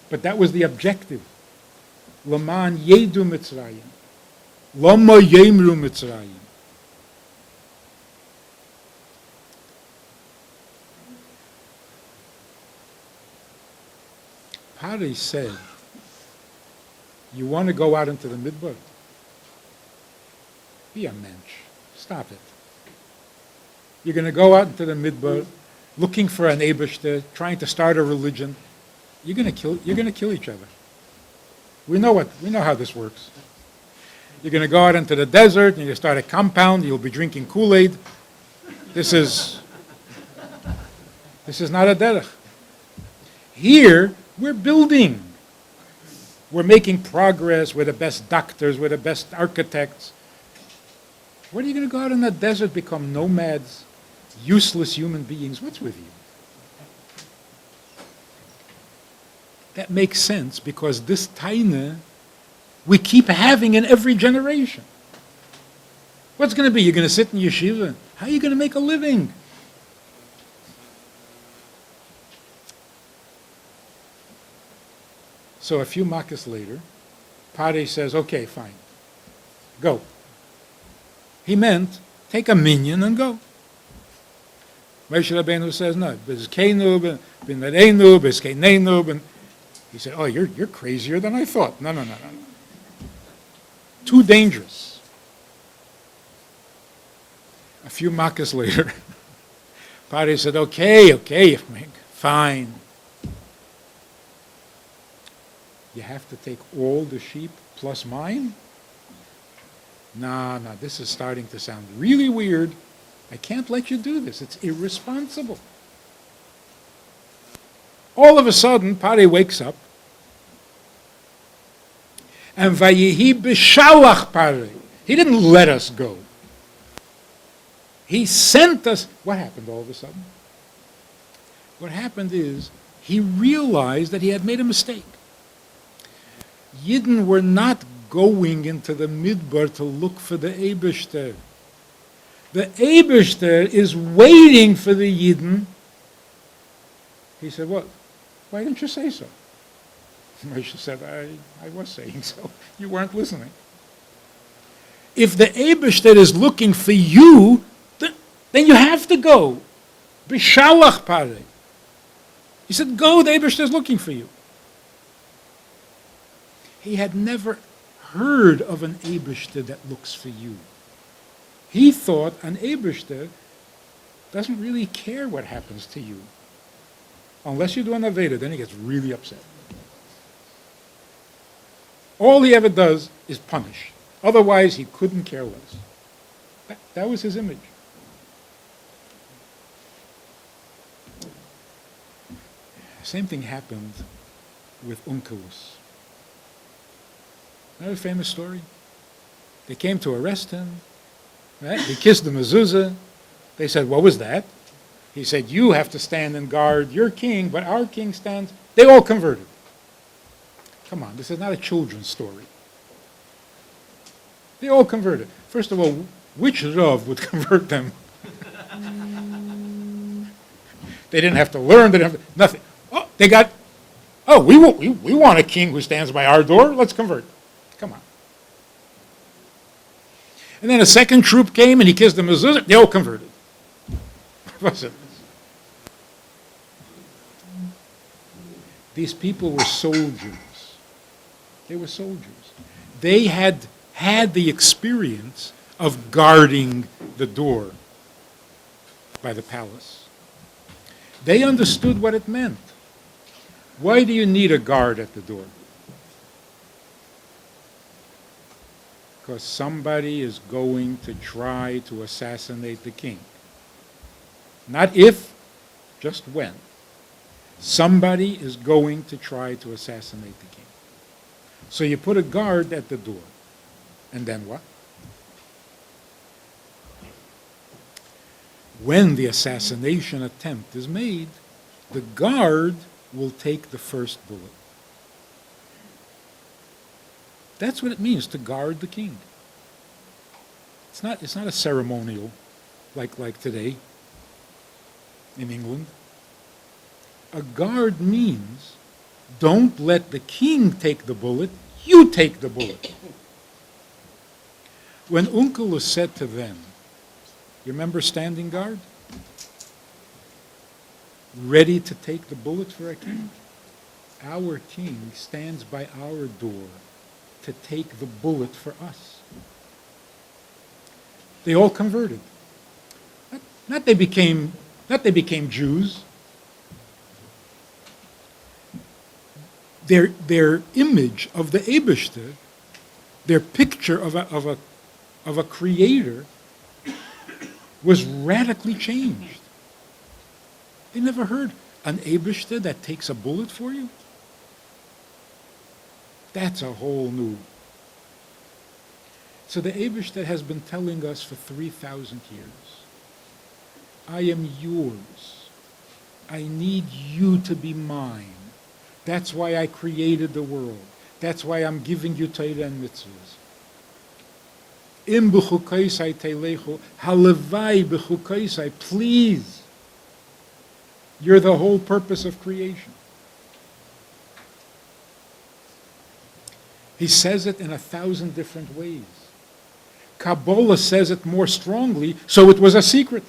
But that was the objective. Lema'an yedu Mitzrayim. Lama yemru Mitzrayim. Pari said, you want to go out into the midbar? Be a mensch. Stop it. You're going to go out into the midbar looking for an Eibishter, trying to start a religion. You're going to kill each other. We know how this works. You're going to go out into the desert and you start a compound, you'll be drinking Kool-Aid. This is not a derech. Here, we're building. We're making progress. We're the best doctors. We're the best architects. What are you going to go out in the desert, become nomads, useless human beings? What's with you? That makes sense because this taina we keep having in every generation. What's going to be? You're going to sit in yeshiva? How are you going to make a living? So a few makkos later, Pari says, okay, fine, go. He meant, take a minyan and go. Moshe Rabbeinu says, no, bezkeinu, b'nareinu, bezkeineinu. He said, oh, you're crazier than I thought. No. Too dangerous. A few makkos later, Pari said, okay, fine. You have to take all the sheep plus mine? No, this is starting to sound really weird. I can't let you do this. It's irresponsible. All of a sudden, Pari wakes up, and vayihi b'shalach Pari. He didn't let us go. He sent us. What happened all of a sudden? What happened is, he realized that he had made a mistake. Yidden were not going into the midbar to look for the Eibishter. The Eibishter is waiting for the Yidden. He said, what? Why didn't you say so? Moshe said, I was saying so. You weren't listening. If the Eibishter is looking for you, then you have to go. B'shalach parei. He said, go, the Eibishter is looking for you. He had never heard of an Eibishter that looks for you. He thought an Eibishter doesn't really care what happens to you. Unless you do an Aveda, then he gets really upset. All he ever does is punish. Otherwise, he couldn't care less. That was his image. Same thing happened with Onkelos. Another famous story. They came to arrest him. Right? They kissed the mezuzah. They said, what was that? He said, you have to stand and guard your king, but our king stands. They all converted. Come on, this is not a children's story. They all converted. First of all, which Rav would convert them? They didn't have to learn, they didn't have to, nothing. Oh, they got, we want a king who stands by our door, let's convert. Come on. And then a second troop came and he kissed the mezuzah, they all converted. These people were soldiers. They were soldiers. They had the experience of guarding the door by the palace. They understood what it meant. Why do you need a guard at the door? Because somebody is going to try to assassinate the king. Not if, just when. Somebody is going to try to assassinate the king. So you put a guard at the door. And then what? When the assassination attempt is made, the guard will take the first bullet. That's what it means to guard the king. It's not a ceremonial like today in England. A guard means don't let the king take the bullet, you take the bullet. When Onkelos said to them, you remember standing guard? Ready to take the bullet for a king? Our king stands by our door to take the bullet for us. They all converted. Not they became Jews. Their image of the Eibishter, their picture of a creator, was radically changed. They never heard an Eibishter that takes a bullet for you. That's a whole new. So the Eibishter has been telling us for 3,000 years, I am yours. I need you to be mine. That's why I created the world. That's why I'm giving you Torah and mitzvahs. Im b'chukaisai teilechu, halevai b'chukaisai, please. You're the whole purpose of creation. He says it in 1,000 different ways. Kabbalah says it more strongly, so it was a secret.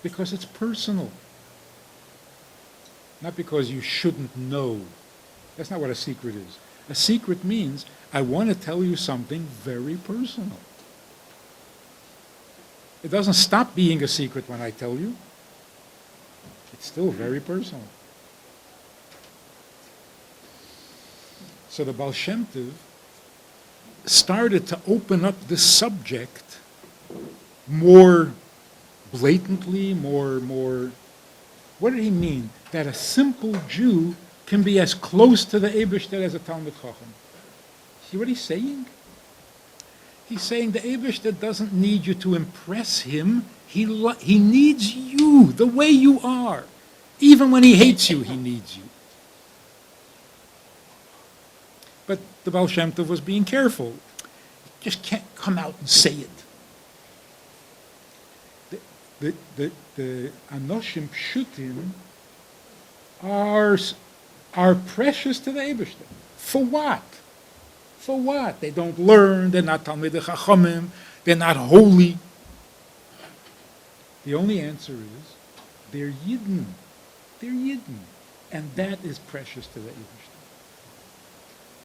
Because it's personal. Not because you shouldn't know. That's not what a secret is. A secret means I want to tell you something very personal. It doesn't stop being a secret when I tell you. It's still very personal. So the Baal Shem Tov started to open up this subject more blatantly, more. What did he mean? That a simple Jew can be as close to the Eibishter as a Talmid Chacham. See what he's saying? He's saying the Eibishter doesn't need you to impress him. He needs you the way you are. Even when he hates you, he needs you. But the Baal Shem Tov was being careful. You just can't come out and say it. The Anoshim Pshutim are precious to the Eibishter. For what? For what? They don't learn, they're not Talmidei Chachamim, they're not holy. The only answer is, they're Yidden. They're Yidden. And that is precious to the Eibishter.